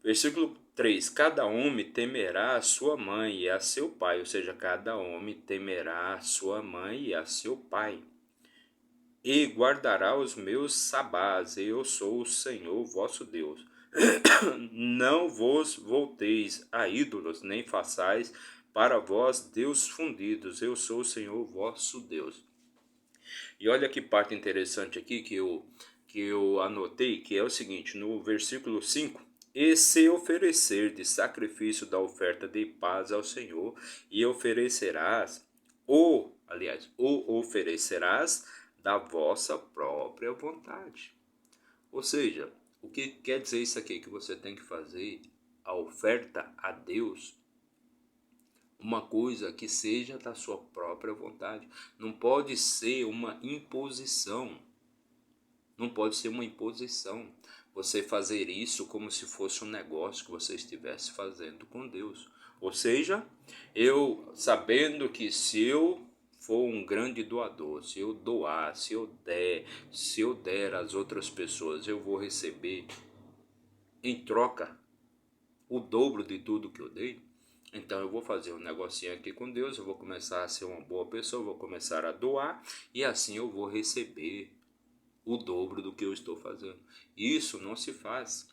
Versículo 3. Cada homem temerá a sua mãe e a seu pai, ou seja, cada homem temerá a sua mãe e a seu pai. E guardará os meus sabás, eu sou o Senhor vosso Deus. Não vos volteis a ídolos, nem façais para vós Deus fundidos, eu sou o Senhor vosso Deus. E olha que parte interessante aqui que eu anotei, que é o seguinte, no versículo 5, e se oferecer de sacrifício da oferta de paz ao Senhor, e oferecerás, o oferecerás da vossa própria vontade. Ou seja, o que quer dizer isso aqui? Que você tem que fazer a oferta a Deus uma coisa que seja da sua própria vontade. Não pode ser uma imposição. Não pode ser uma imposição. Você fazer isso como se fosse um negócio que você estivesse fazendo com Deus. Ou seja, eu sabendo que se eu for um grande doador, se eu doar, se eu der às outras pessoas, eu vou receber em troca o dobro de tudo que eu dei. Então eu vou fazer um negocinho aqui com Deus, eu vou começar a ser uma boa pessoa, vou começar a doar e assim eu vou receber o dobro do que eu estou fazendo. Isso não se faz.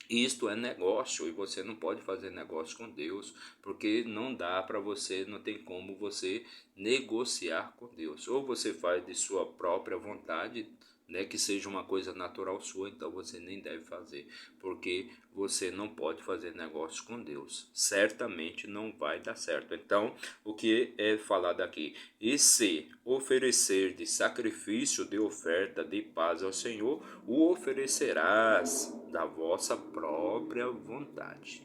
Isto é negócio e você não pode fazer negócio com Deus, porque não dá para você, não tem como você negociar com Deus. Ou você faz de sua própria vontade, né, que seja uma coisa natural sua, então você nem deve fazer, porque você não pode fazer negócio com Deus, certamente não vai dar certo. Então, o que é falado aqui? E se oferecer de sacrifício de oferta de paz ao Senhor, o oferecerás da vossa própria vontade.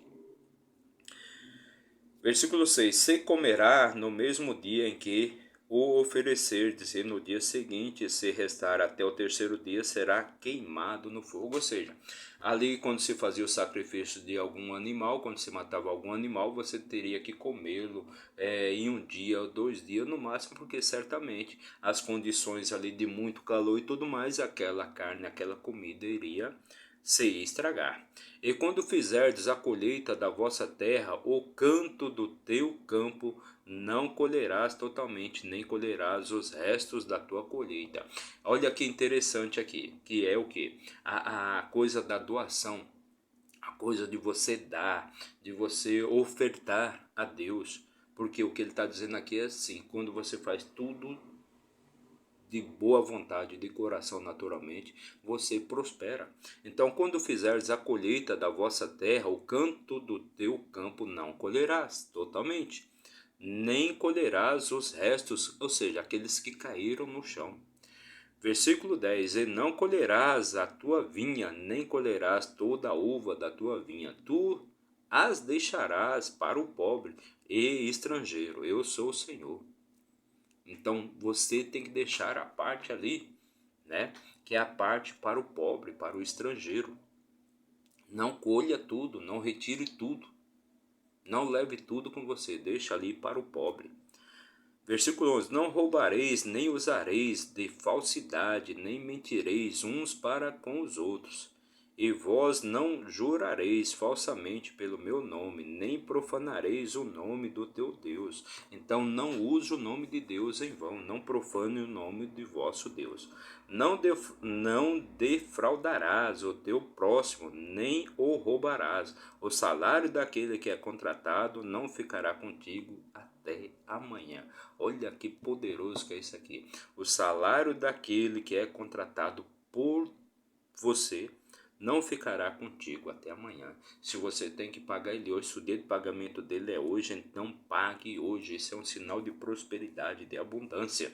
Versículo 6: Se comerá no mesmo dia em que o oferecerdes, e no dia seguinte, se restar até o terceiro dia, será queimado no fogo. Ou seja, ali quando se fazia o sacrifício de algum animal, quando se matava algum animal, você teria que comê-lo em um dia ou 2 dias no máximo, porque certamente as condições ali de muito calor e tudo mais, aquela carne, aquela comida iria se estragar. E quando fizerdes a colheita da vossa terra, o canto do teu campo não colherás totalmente, nem colherás os restos da tua colheita. Olha que interessante aqui, que é o que? A coisa da doação, a coisa de você dar, de você ofertar a Deus. Porque o que ele está dizendo aqui é assim, quando você faz tudo de boa vontade, de coração naturalmente, você prospera. Então, quando fizeres a colheita da vossa terra, o canto do teu campo não colherás totalmente, nem colherás os restos, ou seja, aqueles que caíram no chão. Versículo 10: E não colherás a tua vinha, nem colherás toda a uva da tua vinha, tu as deixarás para o pobre e estrangeiro. Eu sou o Senhor. Então você tem que deixar a parte ali, né? Que é a parte para o pobre, para o estrangeiro. Não colha tudo, não retire tudo. Não leve tudo com você, deixa ali para o pobre. Versículo 11: Não roubareis, nem usareis de falsidade, nem mentireis uns para com os outros. E vós não jurareis falsamente pelo meu nome, nem profanareis o nome do teu Deus. Então não use o nome de Deus em vão, não profane o nome de vosso Deus. Não defraudarás o teu próximo, nem o roubarás. O salário daquele que é contratado não ficará contigo até amanhã. Olha que poderoso que é isso aqui. O salário daquele que é contratado por você não ficará contigo até amanhã. Se você tem que pagar ele hoje, se o dia de pagamento dele é hoje, então pague hoje. Isso é um sinal de prosperidade, de abundância.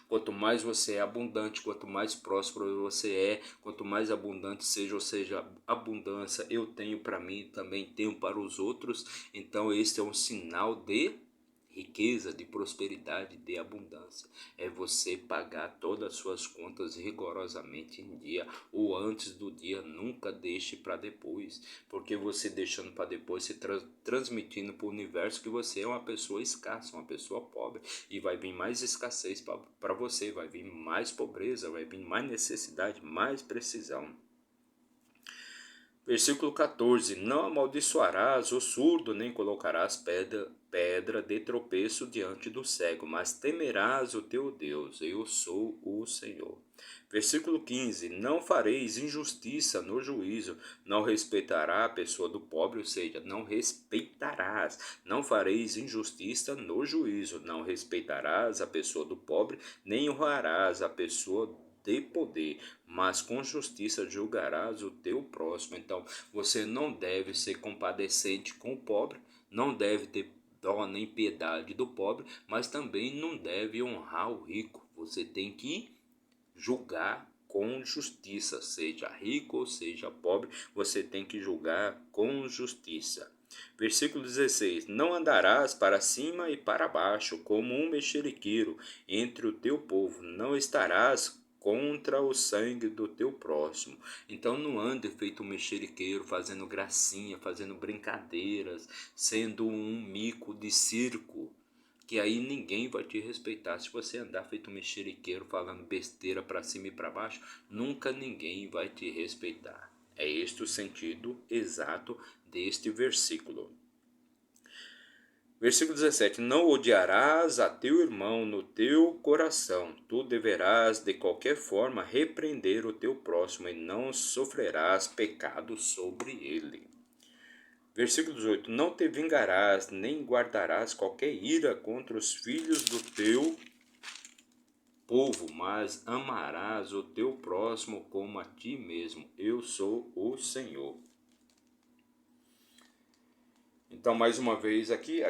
Quanto mais você é abundante, quanto mais próspero você é, quanto mais abundante seja, ou seja, abundância eu tenho para mim, também tenho para os outros. Então este é um sinal de riqueza, de prosperidade, de abundância. É você pagar todas as suas contas rigorosamente em dia ou antes do dia. Nunca deixe para depois, porque você deixando para depois, se transmitindo para o universo que você é uma pessoa escassa, uma pessoa pobre, e vai vir mais escassez para você, vai vir mais pobreza, vai vir mais necessidade, mais precisão. Versículo 14: Não amaldiçoarás o surdo, nem colocarás pedra de tropeço diante do cego, mas temerás o teu Deus. Eu sou o Senhor. Versículo 15: Não fareis injustiça no juízo, não respeitará a pessoa do pobre, ou seja, não respeitarás. Não fareis injustiça no juízo, não respeitarás a pessoa do pobre, nem honrarás a pessoa de poder, mas com justiça julgarás o teu próximo. Então, você não deve ser compadecente com o pobre, não deve ter dó nem piedade do pobre, mas também não deve honrar o rico. Você tem que julgar com justiça, seja rico ou seja pobre, você tem que julgar com justiça. Versículo 16: Não andarás para cima e para baixo como um mexeriqueiro entre o teu povo, não estarás contra o sangue do teu próximo. Então não ande feito um mexeriqueiro, fazendo gracinha, fazendo brincadeiras, sendo um mico de circo, que aí ninguém vai te respeitar. Se você andar feito um mexeriqueiro, falando besteira para cima e para baixo, nunca ninguém vai te respeitar. É este o sentido exato deste versículo. Versículo 17: Não odiarás a teu irmão no teu coração, tu deverás de qualquer forma repreender o teu próximo, e não sofrerás pecado sobre ele. Versículo 18: Não te vingarás, nem guardarás qualquer ira contra os filhos do teu povo, mas amarás o teu próximo como a ti mesmo. Eu sou o Senhor. Então, mais uma vez aqui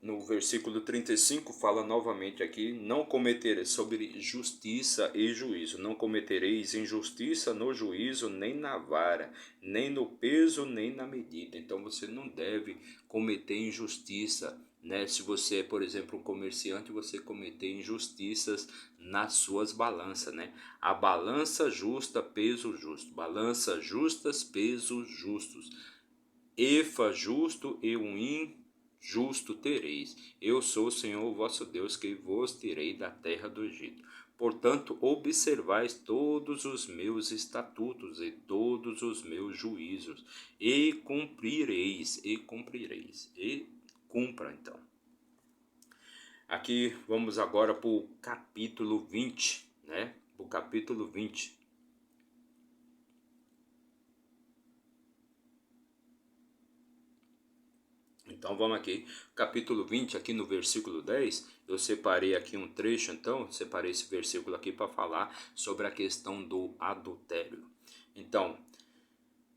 no versículo 35, fala novamente aqui, não cometereis, sobre justiça e juízo, não cometereis injustiça no juízo, nem na vara, nem no peso, nem na medida. Então, você não deve cometer injustiça, né? Se você é, por exemplo, um comerciante, você cometer injustiças nas suas balanças, né? A balança justa, peso justo, balança justas, pesos justos. Efa justo e um injusto tereis. Eu sou o Senhor vosso Deus, que vos tirei da terra do Egito. Portanto, observais todos os meus estatutos e todos os meus juízos, e cumprireis, e cumpra então. Aqui vamos agora para o capítulo 20, né? O capítulo 20. Então vamos aqui, capítulo 20, aqui no versículo 10, eu separei aqui um trecho, então, separei esse versículo aqui para falar sobre a questão do adultério. Então,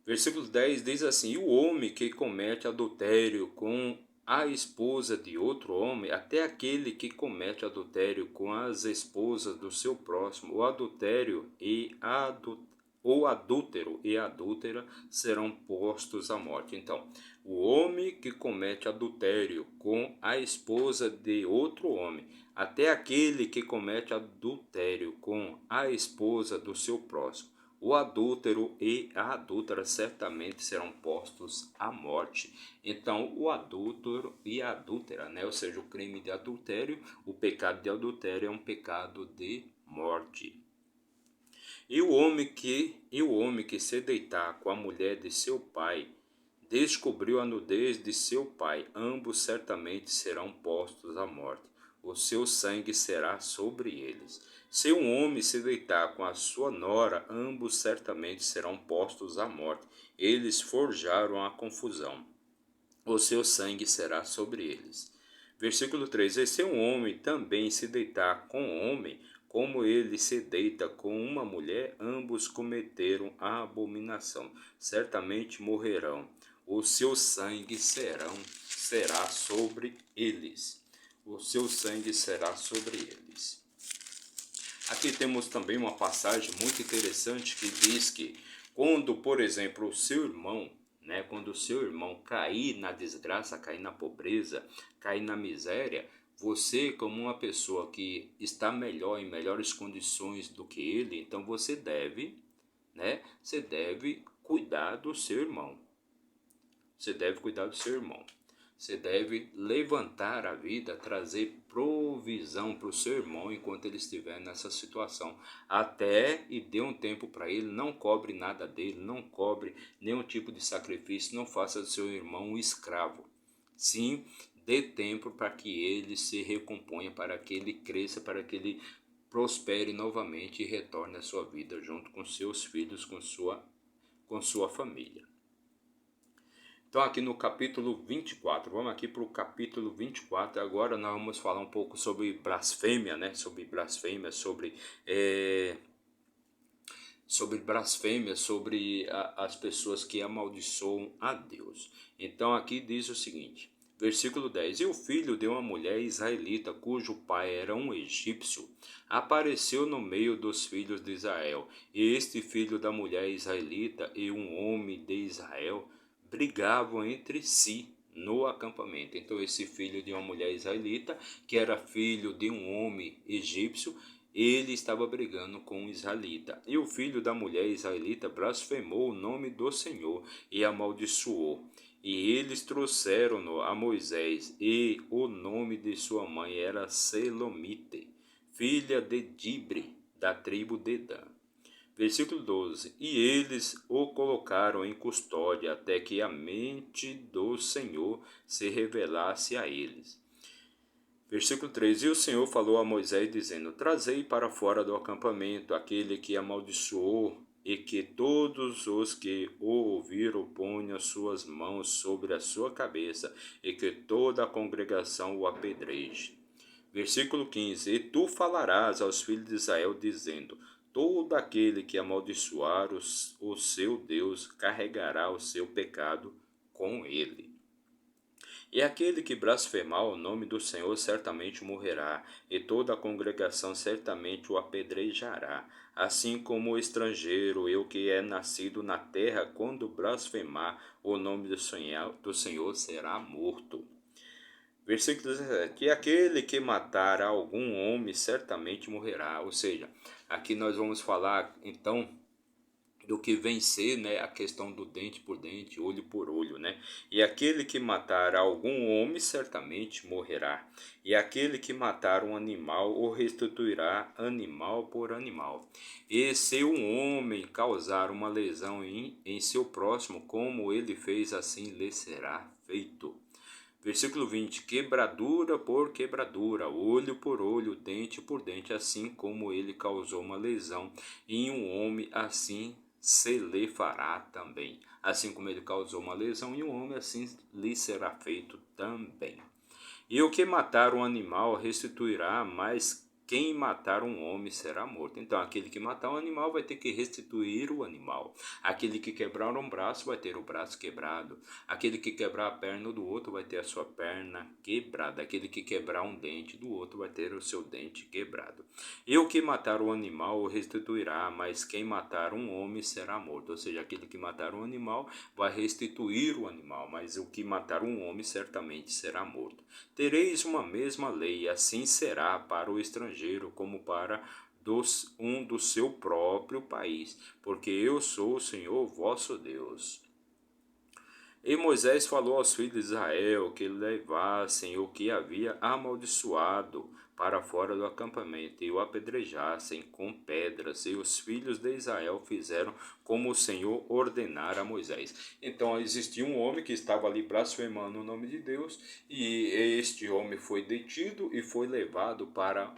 versículo 10 diz assim: e o homem que comete adultério com a esposa de outro homem, até aquele que comete adultério com as esposas do seu próximo, o adúltero e a adúltera serão postos à morte. Então, o homem que comete adultério com a esposa de outro homem, até aquele que comete adultério com a esposa do seu próximo, o adúltero e a adúltera certamente serão postos à morte. Então, o adúltero e a adúltera, né? Ou seja, o crime de adultério, o pecado de adultério é um pecado de morte. E o homem que se deitar com a mulher de seu pai, descobriu a nudez de seu pai, ambos certamente serão postos à morte. O seu sangue será sobre eles. Se um homem se deitar com a sua nora, ambos certamente serão postos à morte. Eles forjaram a confusão. O seu sangue será sobre eles. Versículo 3: e se um homem também se deitar com um homem, como ele se deita com uma mulher, ambos cometeram a abominação. Certamente morrerão. O seu sangue será sobre eles. O seu sangue será sobre eles. Aqui temos também uma passagem muito interessante que diz que quando, por exemplo, o seu irmão, né, quando o seu irmão cair na desgraça, cair na pobreza, cair na miséria, você, como uma pessoa que está melhor, em melhores condições do que ele, então você deve, né, você deve cuidar do seu irmão. Você deve cuidar do seu irmão. Você deve levantar a vida, trazer provisão para o seu irmão enquanto ele estiver nessa situação. Até e dê um tempo para ele, não cobre nada dele, não cobre nenhum tipo de sacrifício, não faça do seu irmão um escravo. Sim, dê tempo para que ele se recomponha, para que ele cresça, para que ele prospere novamente e retorne à sua vida junto com seus filhos, com sua família. Então aqui no capítulo 24, vamos aqui para o capítulo 24, agora nós vamos falar um pouco sobre blasfêmia, né? Sobre blasfêmia, sobre blasfêmia, sobre as pessoas que amaldiçoam a Deus. Então aqui diz o seguinte, versículo 10, e o filho de uma mulher israelita, cujo pai era um egípcio, apareceu no meio dos filhos de Israel, e este filho da mulher israelita e um homem de Israel brigavam entre si no acampamento. Então esse filho de uma mulher israelita, que era filho de um homem egípcio, ele estava brigando com um israelita. E o filho da mulher israelita blasfemou o nome do Senhor e amaldiçoou. E eles trouxeram-no a Moisés, e o nome de sua mãe era Selomite, filha de Dibre, da tribo de Dan. Versículo 12, e eles o colocaram em custódia até que a mente do Senhor se revelasse a eles. Versículo 13, e o Senhor falou a Moisés dizendo, trazei para fora do acampamento aquele que amaldiçoou, e que todos os que o ouviram ponham suas mãos sobre a sua cabeça, e que toda a congregação o apedreje. Versículo 15: E tu falarás aos filhos de Israel, dizendo: todo aquele que amaldiçoar o seu Deus carregará o seu pecado com ele. E aquele que blasfemar o nome do Senhor certamente morrerá, e toda a congregação certamente o apedrejará. Assim como o estrangeiro, eu que é nascido na terra, quando blasfemar o nome do Senhor será morto. Versículo 17: E aquele que matar algum homem certamente morrerá. Ou seja, aqui nós vamos falar então do que vencer, né, a questão do dente por dente, olho por olho, né? E aquele que matar algum homem certamente morrerá. E aquele que matar um animal o restituirá animal por animal. E se um homem causar uma lesão em seu próximo, como ele fez, assim lhe será feito. Versículo 20: quebradura por quebradura, olho por olho, dente por dente, assim como ele causou uma lesão em um homem, assim se lhe fará também. Assim como ele causou uma lesão em um homem, assim lhe será feito também. E o que matar um animal restituirá, mas quem matar um homem será morto. Então, aquele que matar um animal vai ter que restituir o animal. Aquele que quebrar um braço vai ter o braço quebrado. Aquele que quebrar a perna do outro vai ter a sua perna quebrada. Aquele que quebrar um dente do outro vai ter o seu dente quebrado. E o que matar um animal o restituirá, mas quem matar um homem será morto. Ou seja, aquele que matar um animal vai restituir o animal, mas o que matar um homem certamente será morto. Tereis uma mesma lei, assim será para o estrangeiro como para um do seu próprio país, porque eu sou o Senhor vosso Deus. E Moisés falou aos filhos de Israel que levassem o que havia amaldiçoado para fora do acampamento e o apedrejassem com pedras. E os filhos de Israel fizeram como o Senhor ordenara a Moisés. Então existia um homem que estava ali blasfemando o nome de Deus, e este homem foi detido e foi levado para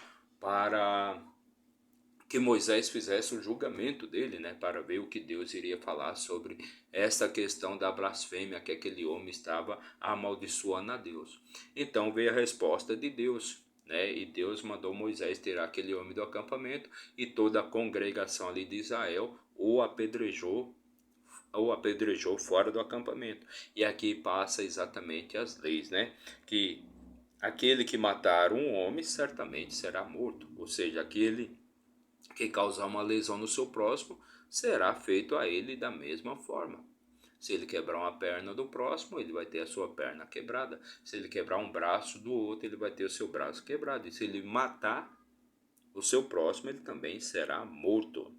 que Moisés fizesse o julgamento dele, né, para ver o que Deus iria falar sobre esta questão da blasfêmia, que aquele homem estava amaldiçoando a Deus. Então veio a resposta de Deus, né, e Deus mandou Moisés tirar aquele homem do acampamento, e toda a congregação ali de Israel o apedrejou fora do acampamento. E aqui passa exatamente as leis, né, que aquele que matar um homem certamente será morto, ou seja, aquele que causar uma lesão no seu próximo, será feito a ele da mesma forma. Se ele quebrar uma perna do próximo, ele vai ter a sua perna quebrada. Se ele quebrar um braço do outro, ele vai ter o seu braço quebrado. E se ele matar o seu próximo, ele também será morto.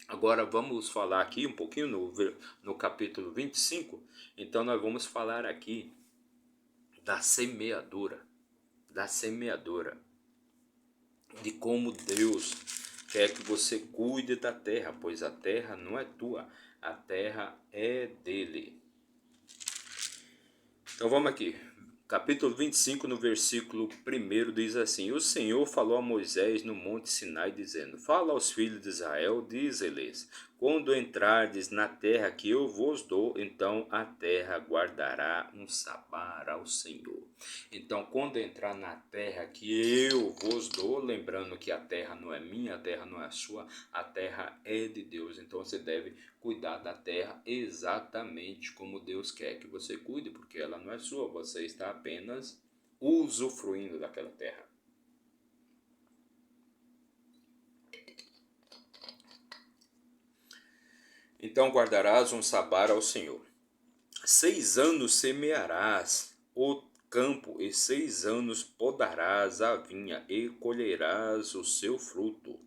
Agora vamos falar aqui um pouquinho no capítulo 25. Então nós vamos falar aqui da semeadura. Da semeadura. De como Deus quer que você cuide da terra, pois a terra não é tua, a terra é dele. Então vamos aqui. Capítulo 25, no versículo 1, diz assim: O Senhor falou a Moisés no monte Sinai, dizendo: Fala aos filhos de Israel, dize-lhes: Quando entrardes na terra que eu vos dou, então a terra guardará um sabar ao Senhor. Então, quando entrar na terra que eu vos dou, lembrando que a terra não é minha, a terra não é sua, a terra é de Deus. Então você deve cuidar da terra exatamente como Deus quer que você cuide, porque ela não é sua, você está apenas usufruindo daquela terra. Então guardarás um sabar ao Senhor. 6 anos semearás o campo, e 6 anos podarás a vinha, e colherás o seu fruto.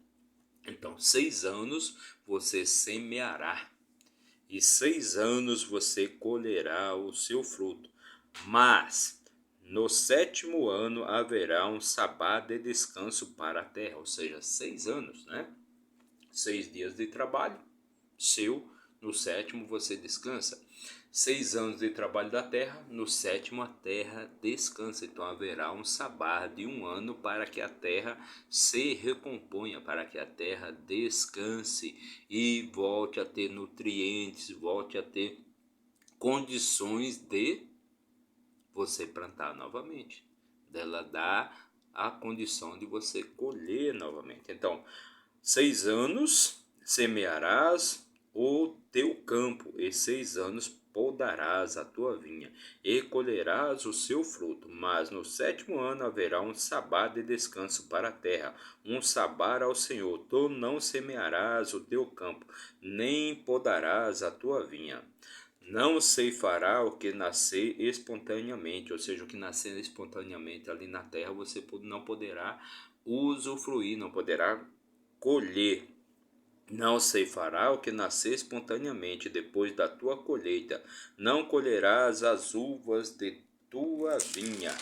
Então, 6 anos você semeará, e 6 anos você colherá o seu fruto. Mas no 7º ano haverá um sabá de descanso para a terra, ou seja, 6 anos, né? 6 dias de trabalho seu, no 7º você descansa. 6 anos de trabalho da terra, no 7º a terra descansa. Então haverá um sabá de 1 ano para que a terra se recomponha, para que a terra descanse e volte a ter nutrientes, volte a ter condições de você plantar novamente. dela dá a condição de você colher novamente. Então, 6 anos semearás o teu campo, e 6 anos podarás a tua vinha, e colherás o seu fruto. Mas no sétimo ano haverá um sabá de descanso para a terra, um sabá ao Senhor. Tu não semearás o teu campo, nem podarás a tua vinha. Não ceifará o que nascer espontaneamente, ou seja, o que nascer espontaneamente ali na terra, você não poderá usufruir, não poderá colher. Não ceifará o que nascer espontaneamente depois da tua colheita. Não colherás as uvas de tua vinha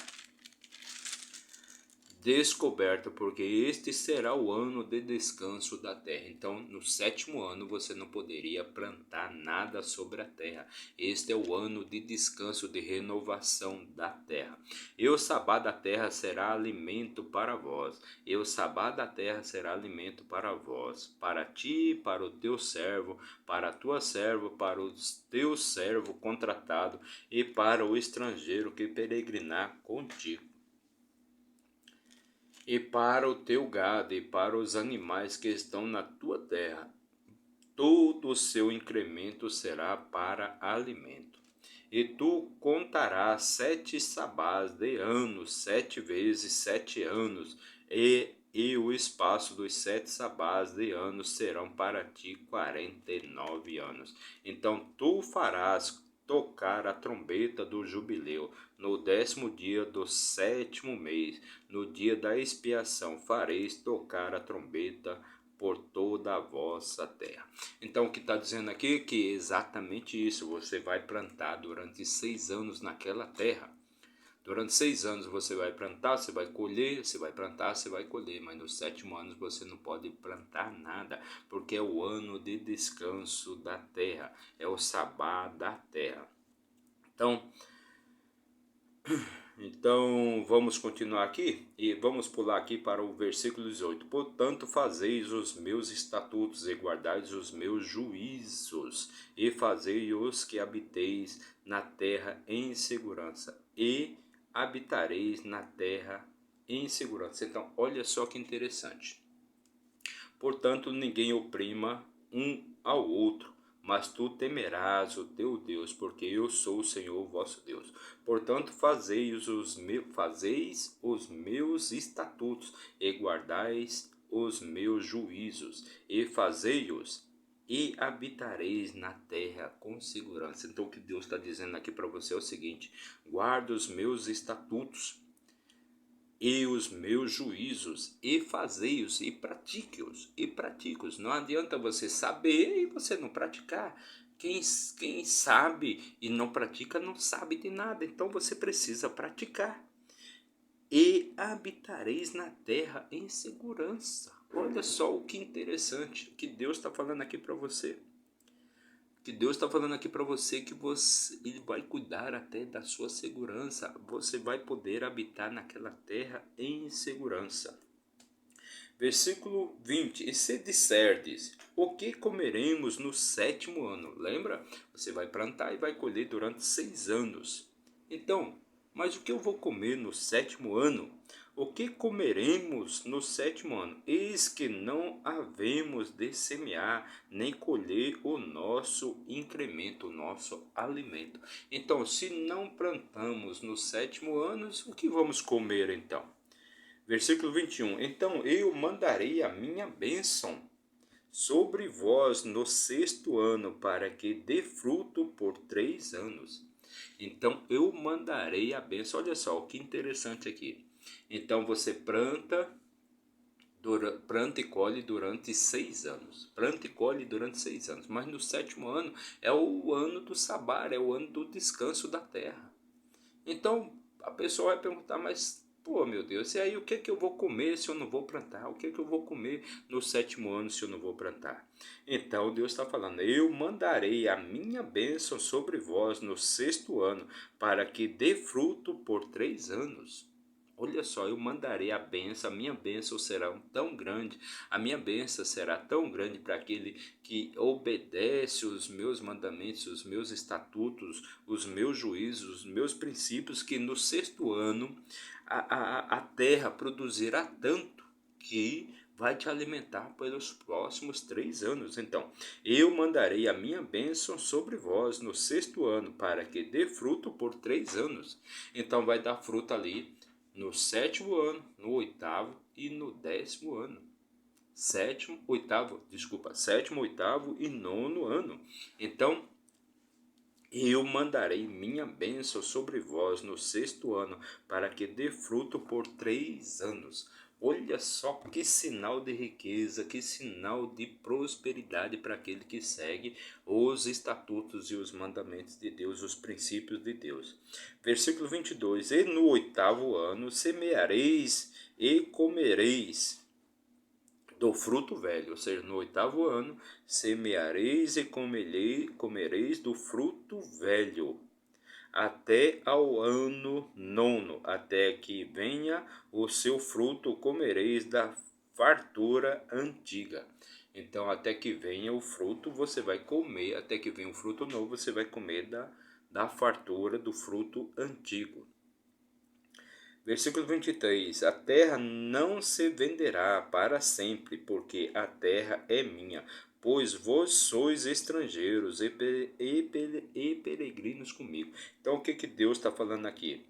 descoberta, porque este será o ano de descanso da terra. Então, no sétimo ano você não poderia plantar nada sobre a terra. Este é o ano de descanso, de renovação da terra. E o sabá da terra será alimento para vós. E o sabá da terra será alimento para vós, para ti, para o teu servo, para a tua serva, para o teu servo contratado e para o estrangeiro que peregrinar contigo, e para o teu gado, e para os animais que estão na tua terra. Todo o seu incremento será para alimento. E tu contarás 7 sabás de anos, 7 vezes 7 anos, e o espaço dos 7 sabás de anos serão para ti 49 anos. Então tu farás tocar a trombeta do jubileu no 10º dia do 7º mês, no dia da expiação fareis tocar a trombeta por toda a vossa terra. Então o que está dizendo aqui é que é exatamente isso. Você vai plantar durante 6 anos naquela terra. Durante 6 anos você vai plantar, você vai colher, você vai plantar, você vai colher. Mas no sétimo ano você não pode plantar nada, porque é o ano de descanso da terra. É o sabá da terra. Então vamos continuar aqui e vamos pular aqui para o versículo 18. Portanto, fazeis os meus estatutos e guardais os meus juízos, e fazei-os que habiteis na terra em segurança, e habitareis na terra em segurança. Então, olha só que interessante. Portanto, ninguém oprima um ao outro, mas tu temerás o teu Deus, porque eu sou o Senhor vosso Deus. Portanto, fazeis os meus estatutos e guardais os meus juízos, e fazei-os, e habitareis na terra com segurança. Então, o que Deus está dizendo aqui para você é o seguinte: guarda os meus estatutos e os meus juízos, e fazei-os, e pratique-os, e pratique-os. Não adianta você saber e você não praticar. Quem sabe e não pratica não sabe de nada. Então você precisa praticar. E habitareis na terra em segurança. Olha só o que interessante que Deus está falando aqui para você. Que Deus está falando aqui para você que Ele vai cuidar até da sua segurança. Você vai poder habitar naquela terra em segurança. Versículo 20. E se disserdes, o que comeremos no sétimo ano? Lembra? Você vai plantar e vai colher durante 6 anos. Então, mas o que eu vou comer no sétimo ano? O que comeremos no sétimo ano? Eis que não havemos de semear, nem colher o nosso incremento, o nosso alimento. Então, se não plantamos no sétimo ano, o que vamos comer então? Versículo 21. Então eu mandarei a minha bênção sobre vós no sexto ano, para que dê fruto por 3 anos. Então eu mandarei a bênção. Olha só, que interessante aqui. Então você planta e colhe durante 6 anos. Planta e colhe durante 6 anos. Mas no sétimo ano é o ano do sabá, é o ano do descanso da terra. Então a pessoa vai perguntar, mas pô, meu Deus, e aí o que é que eu vou comer se eu não vou plantar? O que é que eu vou comer no sétimo ano se eu não vou plantar? Então Deus está falando, eu mandarei a minha bênção sobre vós no sexto ano, para que dê fruto por 3 anos. Olha só, eu mandarei a bênção, a minha bênção será tão grande, a minha bênção será tão grande para aquele que obedece os meus mandamentos, os meus estatutos, os meus juízos, os meus princípios, que no sexto ano a terra produzirá tanto que vai te alimentar pelos próximos 3 anos. Então, eu mandarei a minha bênção sobre vós no sexto ano, para que dê fruto por 3 anos. Então, vai dar fruto ali no sétimo ano, no oitavo e no 10º ano. Sétimo, oitavo e nono ano. Então, eu mandarei minha bênção sobre vós no sexto ano, para que dê fruto por 3 anos. Olha só que sinal de riqueza, que sinal de prosperidade para aquele que segue os estatutos e os mandamentos de Deus, os princípios de Deus. Versículo 22. E no oitavo ano semeareis e comereis do fruto velho, ou seja, no oitavo ano, semeareis e comereis do fruto velho, até ao ano nono, até que venha o seu fruto, comereis da fartura antiga. Então, até que venha o fruto, você vai comer, até que venha o fruto novo, você vai comer da fartura do fruto antigo. Versículo 23. A terra não se venderá para sempre, porque a terra é minha, pois vós sois estrangeiros e peregrinos comigo. Então, o que Deus está falando aqui?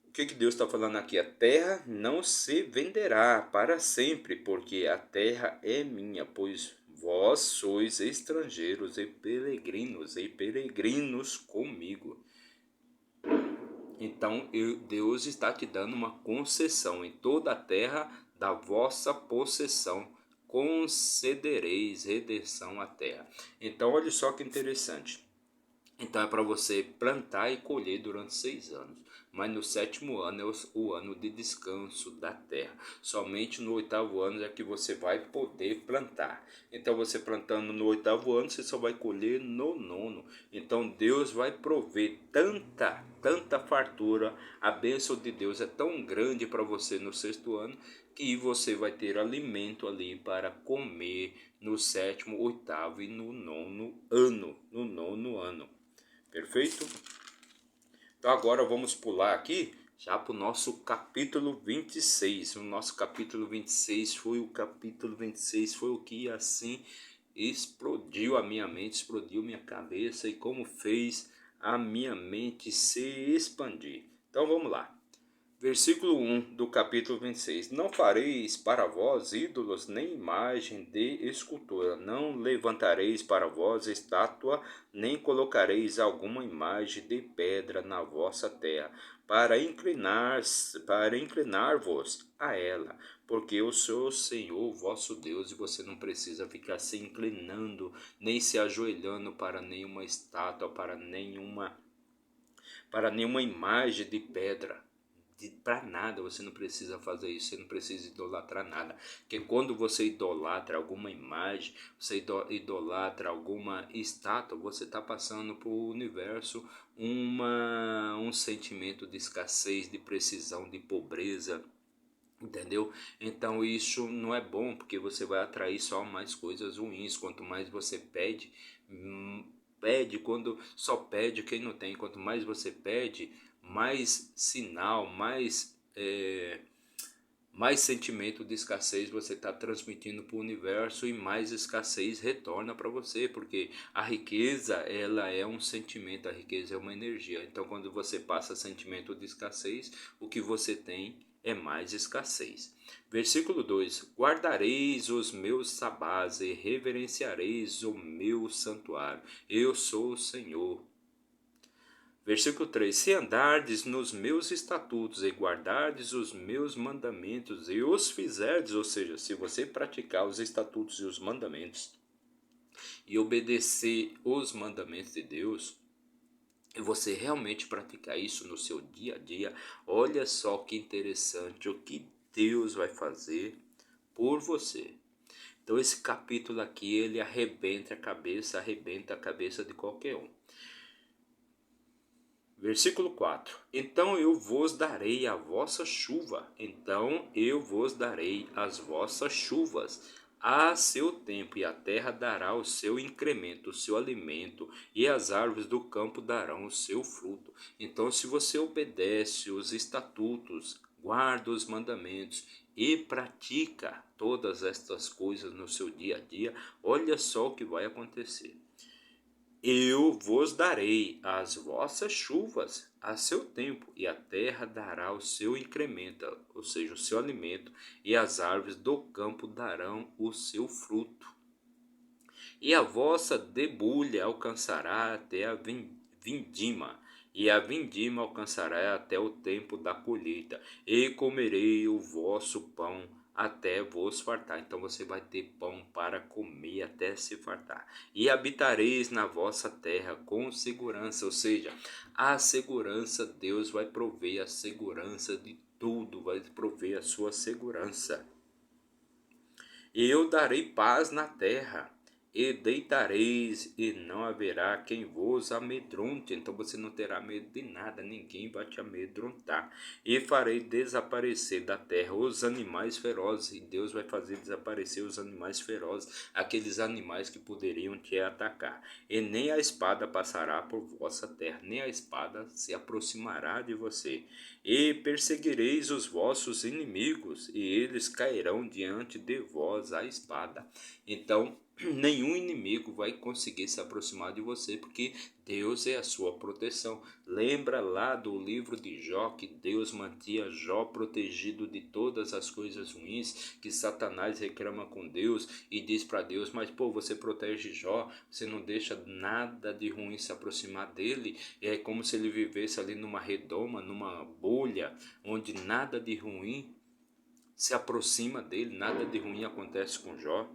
O que Deus está falando aqui? A terra não se venderá para sempre, porque a terra é minha, pois vós sois estrangeiros e peregrinos comigo. Então Deus está te dando uma concessão em toda a terra da vossa possessão. Concedereis redenção à terra. Então olha só que interessante. Então é para você plantar e colher durante 6 anos. Mas no sétimo ano é o ano de descanso da terra. Somente no oitavo ano é que você vai poder plantar. Então você plantando no oitavo ano, você só vai colher no nono. Então Deus vai prover tanta fartura. A bênção de Deus é tão grande para você no sexto ano, que você vai ter alimento ali para comer no sétimo, oitavo e no nono ano. Perfeito? Então agora vamos pular aqui já para o nosso capítulo 26. O nosso capítulo 26 foi o que assim explodiu a minha mente, explodiu minha cabeça e como fez a minha mente se expandir. Então vamos lá. Versículo 1 do capítulo 26. Não fareis para vós ídolos nem imagem de escultura. Não levantareis para vós estátua, nem colocareis alguma imagem de pedra na vossa terra, para inclinar-vos a ela. Porque eu sou o Senhor vosso Deus, e você não precisa ficar se inclinando, nem se ajoelhando para nenhuma estátua, para nenhuma imagem de pedra. Para nada, você não precisa fazer isso, você não precisa idolatrar nada. Porque quando você idolatra alguma imagem, você idolatra alguma estátua, você está passando para o universo um sentimento de escassez, de precisão, de pobreza. Entendeu? Então isso não é bom, porque você vai atrair só mais coisas ruins. Quanto mais você pede, quando só pede quem não tem. Quanto mais você pede, mais sinal, mais sentimento de escassez você está transmitindo para o universo, e mais escassez retorna para você, porque a riqueza, ela é um sentimento, a riqueza é uma energia. Então quando você passa sentimento de escassez, o que você tem é mais escassez. Versículo 2: guardareis os meus sabás e reverenciareis o meu santuário. Eu sou o Senhor. Versículo 3: se andardes nos meus estatutos e guardardes os meus mandamentos e os fizerdes, ou seja, se você praticar os estatutos e os mandamentos e obedecer os mandamentos de Deus, e você realmente praticar isso no seu dia a dia, olha só que interessante o que Deus vai fazer por você. Então esse capítulo aqui, ele arrebenta a cabeça de qualquer um. Versículo 4: Então eu vos darei a vossa chuva, então eu vos darei as vossas chuvas a seu tempo, e a terra dará o seu incremento, o seu alimento, e as árvores do campo darão o seu fruto. Então, se você obedece os estatutos, guarda os mandamentos e pratica todas estas coisas no seu dia a dia, olha só o que vai acontecer. Eu vos darei as vossas chuvas a seu tempo, e a terra dará o seu incremento, ou seja, o seu alimento, e as árvores do campo darão o seu fruto. E a vossa debulha alcançará até a vindima, e a vindima alcançará até o tempo da colheita, e comerei o vosso pão até vos fartar. Então você vai ter pão para comer até se fartar. E habitareis na vossa terra com segurança, ou seja, a segurança, Deus vai prover a segurança de tudo, vai prover a sua segurança. E eu darei paz na terra, e deitareis, e não haverá quem vos amedronte. Então você não terá medo de nada, ninguém vai te amedrontar. E farei desaparecer da terra os animais ferozes, e Deus vai fazer desaparecer os animais ferozes, aqueles animais que poderiam te atacar. E nem a espada passará por vossa terra, nem a espada se aproximará de você. E perseguireis os vossos inimigos, e eles cairão diante de vós a espada. Então, nenhum inimigo vai conseguir se aproximar de você, porque Deus é a sua proteção. Lembra lá do livro de Jó, que Deus mantinha Jó protegido de todas as coisas ruins, que Satanás reclama com Deus e diz para Deus: mas pô, você protege Jó, você não deixa nada de ruim se aproximar dele. É como se ele vivesse ali numa redoma, numa bolha, onde nada de ruim se aproxima dele, nada de ruim acontece com Jó.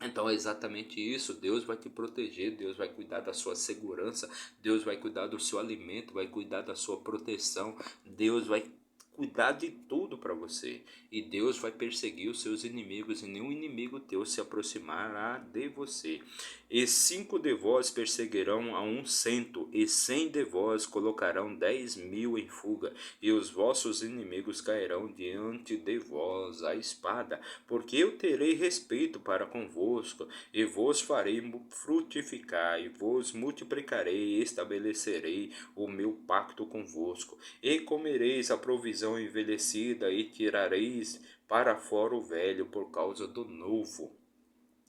Então é exatamente isso, Deus vai te proteger, Deus vai cuidar da sua segurança, Deus vai cuidar do seu alimento, vai cuidar da sua proteção, Deus vai cuidar de tudo para você. E Deus vai perseguir os seus inimigos, e nenhum inimigo teu se aproximará de você. E 5 de vós perseguirão a 100, e 100 de vós colocarão 10.000 em fuga, e os vossos inimigos cairão diante de vós a espada, porque eu terei respeito para convosco, e vos farei frutificar, e vos multiplicarei, e estabelecerei o meu pacto convosco, e comereis a provisão envelhecida, e tirareis para fora o velho por causa do novo.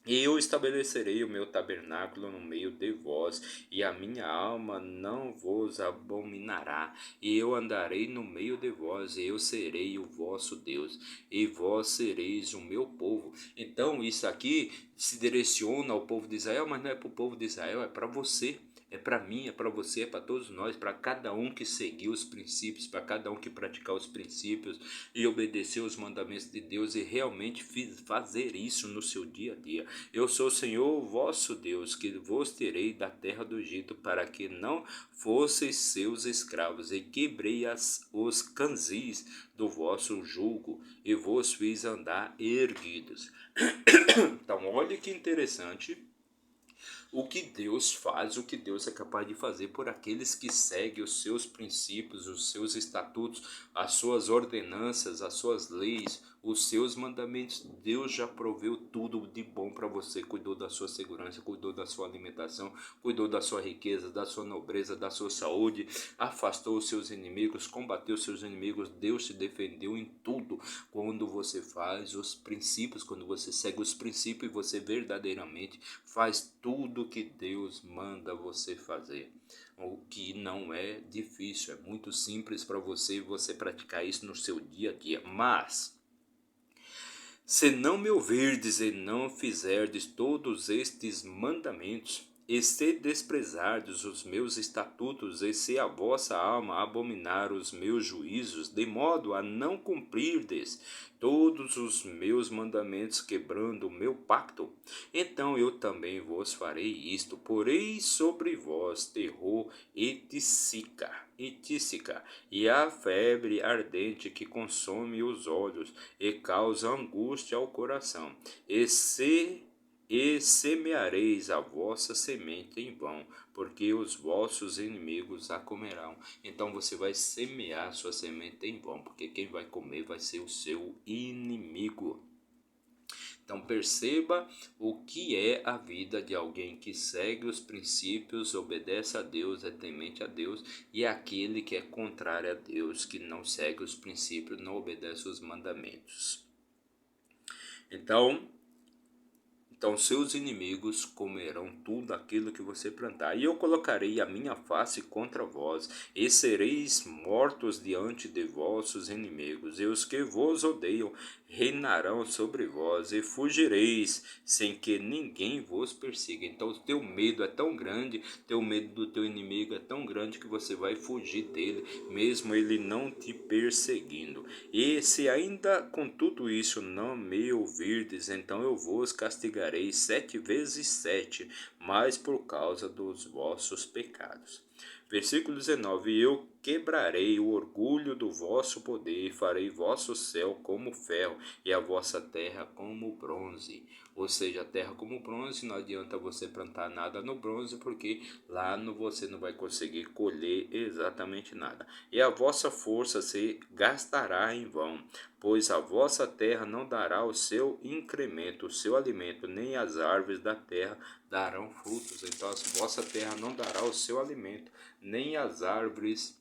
E eu estabelecerei o meu tabernáculo no meio de vós, e a minha alma não vos abominará. E eu andarei no meio de vós, e eu serei o vosso Deus, e vós sereis o meu povo. Então isso aqui se direciona ao povo de Israel, mas não é para o povo de Israel, é para você. É para mim, é para você, é para todos nós, para cada um que seguir os princípios, para cada um que praticar os princípios e obedecer os mandamentos de Deus e realmente fazer isso no seu dia a dia. Eu sou o Senhor, vosso Deus, que vos tirei da terra do Egito para que não fosseis seus escravos, e quebrei os canzis do vosso jugo e vos fiz andar erguidos. Então, olha que interessante o que Deus faz, o que Deus é capaz de fazer por aqueles que seguem os seus princípios, os seus estatutos, as suas ordenanças, as suas leis, os seus mandamentos. Deus já proveu tudo de bom para você, cuidou da sua segurança, cuidou da sua alimentação, cuidou da sua riqueza, da sua nobreza, da sua saúde, afastou os seus inimigos, combateu os seus inimigos. Deus te defendeu em tudo quando você faz os princípios, quando você segue os princípios e você verdadeiramente faz tudo que Deus manda você fazer. O que não é difícil, é muito simples para você praticar isso no seu dia a dia. Mas se não me ouvirdes e não fizerdes todos estes mandamentos, e se desprezardes os meus estatutos, e se a vossa alma abominar os meus juízos, de modo a não cumprirdes todos os meus mandamentos, quebrando o meu pacto, então eu também vos farei isto: porei sobre vós terror e tísica, e a febre ardente que consome os olhos e causa angústia ao coração, e semeareis a vossa semente em vão, porque os vossos inimigos a comerão. Então você vai semear a sua semente em vão, porque quem vai comer vai ser o seu inimigo. Então perceba o que é a vida de alguém que segue os princípios, obedece a Deus, é temente a Deus, e aquele que é contrário a Deus, que não segue os princípios, não obedece os mandamentos. Então seus inimigos comerão tudo aquilo que você plantar. E eu colocarei a minha face contra vós, e sereis mortos diante de vossos inimigos. E os que vos odeiam reinarão sobre vós, e fugireis, sem que ninguém vos persiga. Então o teu medo é tão grande, teu medo do teu inimigo é tão grande, que você vai fugir dele, mesmo ele não te perseguindo. E se ainda com tudo isso não me ouvirdes, então eu vos castigarei 7 vezes 7, mas por causa dos vossos pecados. Versículo 19: Eu quebrarei o orgulho do vosso poder, e farei vosso céu como ferro, e a vossa terra como bronze. Ou seja, a terra como bronze, não adianta você plantar nada no bronze, porque lá você não vai conseguir colher exatamente nada. E a vossa força se gastará em vão, pois a vossa terra não dará o seu incremento, o seu alimento, nem as árvores da terra darão frutos. Então a vossa terra não dará o seu alimento, nem as árvores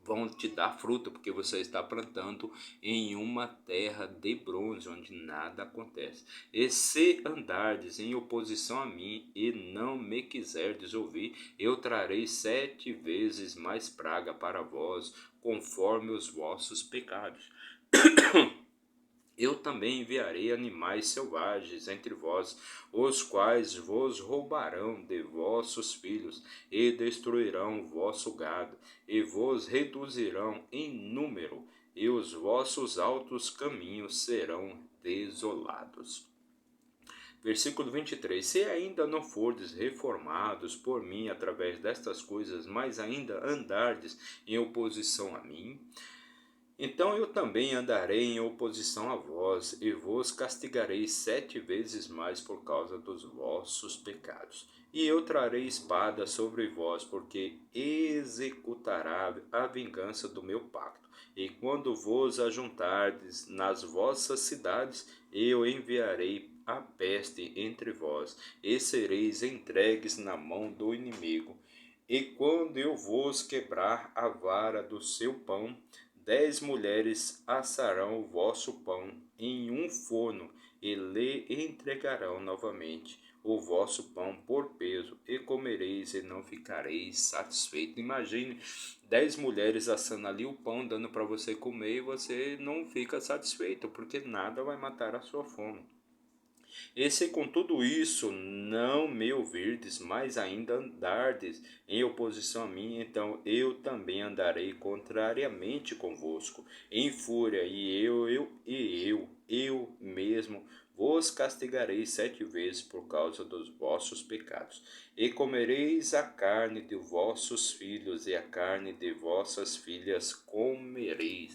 vão te dar fruto, porque você está plantando em uma terra de bronze, onde nada acontece. E se andardes em oposição a mim, e não me quiserdes ouvir, eu trarei 7 vezes mais praga para vós, conforme os vossos pecados. Eu também enviarei animais selvagens entre vós, os quais vos roubarão de vossos filhos, e destruirão o vosso gado, e vos reduzirão em número, e os vossos altos caminhos serão desolados. Versículo 23: Se ainda não fordes reformados por mim através destas coisas, mas ainda andardes em oposição a mim, então eu também andarei em oposição a vós, e vos castigarei 7 vezes mais por causa dos vossos pecados. E eu trarei espada sobre vós, porque executará a vingança do meu pacto. E quando vos ajuntardes nas vossas cidades, eu enviarei a peste entre vós, e sereis entregues na mão do inimigo. E quando eu vos quebrar a vara do seu pão, 10 mulheres assarão o vosso pão em um forno, e lhe entregarão novamente o vosso pão por peso, e comereis e não ficareis satisfeito. Imagine 10 mulheres assando ali o pão, dando para você comer, e você não fica satisfeito, porque nada vai matar a sua fome. E se com tudo isso não me ouvirdes, mas ainda andardes em oposição a mim, então eu também andarei contrariamente convosco, em fúria, e eu mesmo vos castigarei 7 vezes por causa dos vossos pecados. E comereis a carne de vossos filhos, e a carne de vossas filhas comereis.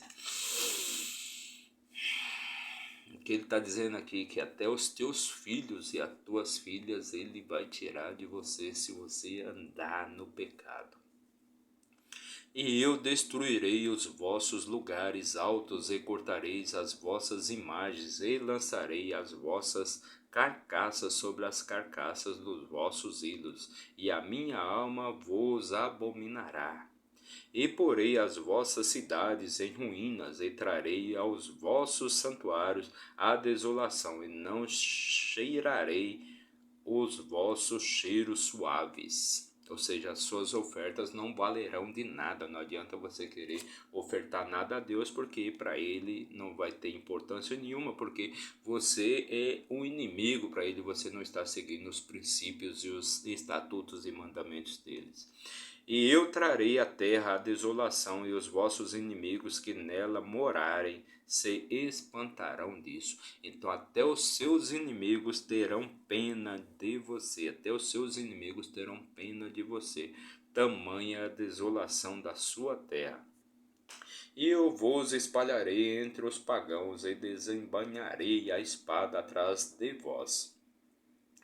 Que ele está dizendo aqui que até os teus filhos e as tuas filhas ele vai tirar de você, se você andar no pecado. E eu destruirei os vossos lugares altos, e cortareis as vossas imagens, e lançarei as vossas carcaças sobre as carcaças dos vossos ídolos, e a minha alma vos abominará. E porei as vossas cidades em ruínas, e trarei aos vossos santuários a desolação, e não cheirarei os vossos cheiros suaves. Ou seja, as suas ofertas não valerão de nada. Não adianta você querer ofertar nada a Deus, porque para Ele não vai ter importância nenhuma, porque você é um inimigo para Ele, você não está seguindo os princípios e os estatutos e mandamentos deles. E eu trarei à terra a desolação, e os vossos inimigos que nela morarem se espantarão disso. Então até os seus inimigos terão pena de você, até os seus inimigos terão pena de você, tamanha a desolação da sua terra. E eu vos espalharei entre os pagãos, e desembainharei a espada atrás de vós.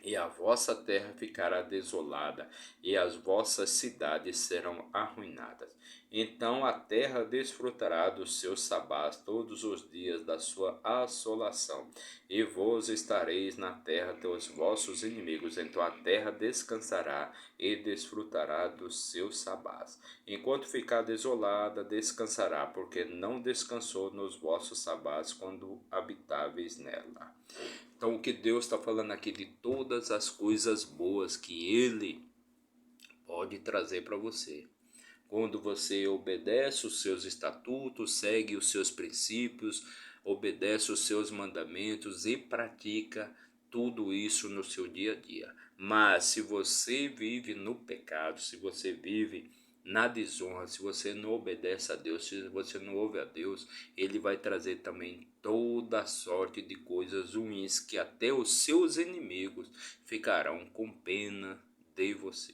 e a vossa terra ficará desolada, e as vossas cidades serão arruinadas. Então a terra desfrutará dos seus sabás todos os dias da sua assolação, e vós estareis na terra dos vossos inimigos. Então a terra descansará e desfrutará dos seus sabás. Enquanto ficar desolada, descansará, porque não descansou nos vossos sabás quando habitáveis nela. Então, o que Deus está falando aqui de todas as coisas boas que Ele pode trazer para você. Quando você obedece os seus estatutos, segue os seus princípios, obedece os seus mandamentos e pratica tudo isso no seu dia a dia. Mas se você vive no pecado, se você vive na desonra, se você não obedece a Deus, se você não ouve a Deus, Ele vai trazer também toda sorte de coisas ruins que até os seus inimigos ficarão com pena de você.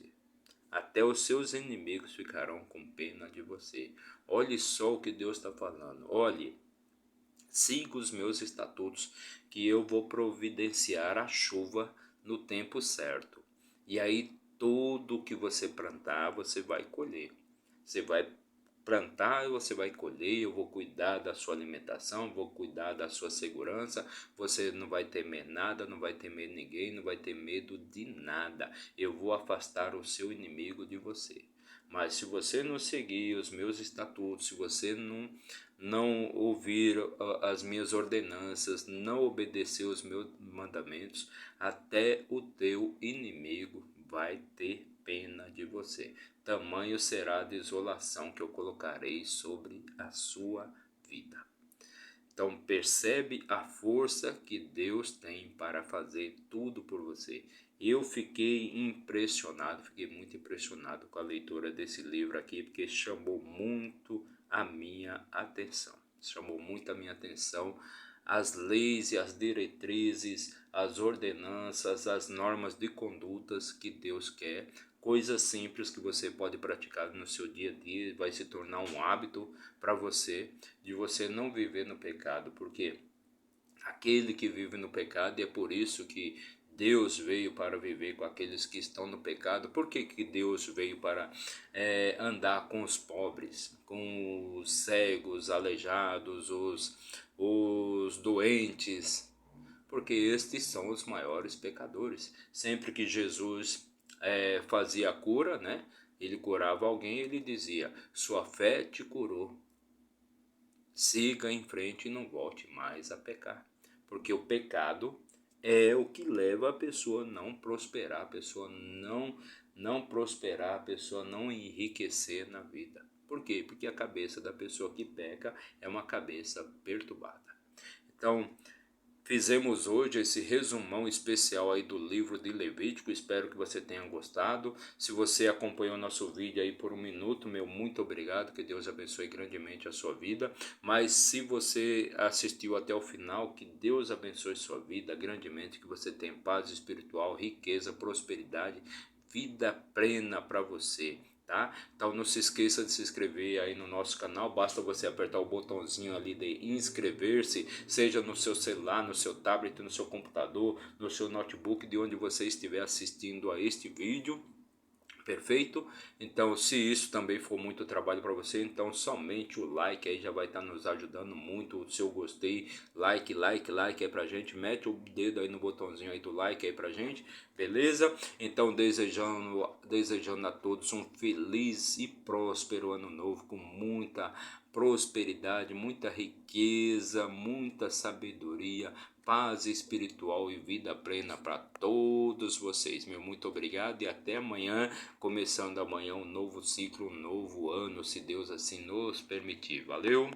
Até os seus inimigos ficarão com pena de você. Olhe só o que Deus está falando. Olhe, siga os meus estatutos, que eu vou providenciar a chuva no tempo certo. E aí tudo que você plantar, você vai colher. Você vai plantar e você vai colher. Eu vou cuidar da sua alimentação, vou cuidar da sua segurança. Você não vai temer nada, não vai temer ninguém, não vai ter medo de nada. Eu vou afastar o seu inimigo de você. Mas se você não seguir os meus estatutos, se você não ouvir as minhas ordenanças, não obedecer os meus mandamentos, até o teu inimigo vai ter pena de você. Tamanho será a desolação que eu colocarei sobre a sua vida. Então percebe a força que Deus tem para fazer tudo por você. Eu fiquei muito impressionado com a leitura desse livro aqui, porque chamou muito a minha atenção. Chamou muito a minha atenção as leis e as diretrizes, as ordenanças, as normas de condutas que Deus quer. Coisas simples que você pode praticar no seu dia a dia, vai se tornar um hábito para você, de você não viver no pecado, porque aquele que vive no pecado, e é por isso que Deus veio para viver com aqueles que estão no pecado. Por que Deus veio para andar com os pobres, com os cegos, aleijados, os doentes? Porque estes são os maiores pecadores. Sempre que Jesus fazia a cura, né? Ele curava alguém, ele dizia: sua fé te curou. Siga em frente e não volte mais a pecar. Porque o pecado é o que leva a pessoa a não prosperar, a pessoa não prosperar, a pessoa não enriquecer na vida. Por quê? Porque a cabeça da pessoa que peca é uma cabeça perturbada. Então, fizemos hoje esse resumão especial aí do livro de Levítico. Espero que você tenha gostado. Se você acompanhou nosso vídeo aí por um minuto, meu muito obrigado. Que Deus abençoe grandemente a sua vida. Mas se você assistiu até o final, que Deus abençoe sua vida grandemente. Que você tenha paz espiritual, riqueza, prosperidade, vida plena para você. Tá? Então não se esqueça de se inscrever aí no nosso canal, basta você apertar o botãozinho ali de inscrever-se, seja no seu celular, no seu tablet, no seu computador, no seu notebook, de onde você estiver assistindo a este vídeo. Perfeito? Então, se isso também for muito trabalho para você, então somente o like aí já vai estar nos ajudando muito. O seu gostei, like aí pra gente. Mete o dedo aí no botãozinho aí do like aí pra gente, beleza? Então, desejando a todos um feliz e próspero ano novo, com muita prosperidade, muita riqueza, muita sabedoria, paz espiritual e vida plena para todos vocês. Meu muito obrigado e até amanhã, começando amanhã um novo ciclo, um novo ano, se Deus assim nos permitir. Valeu!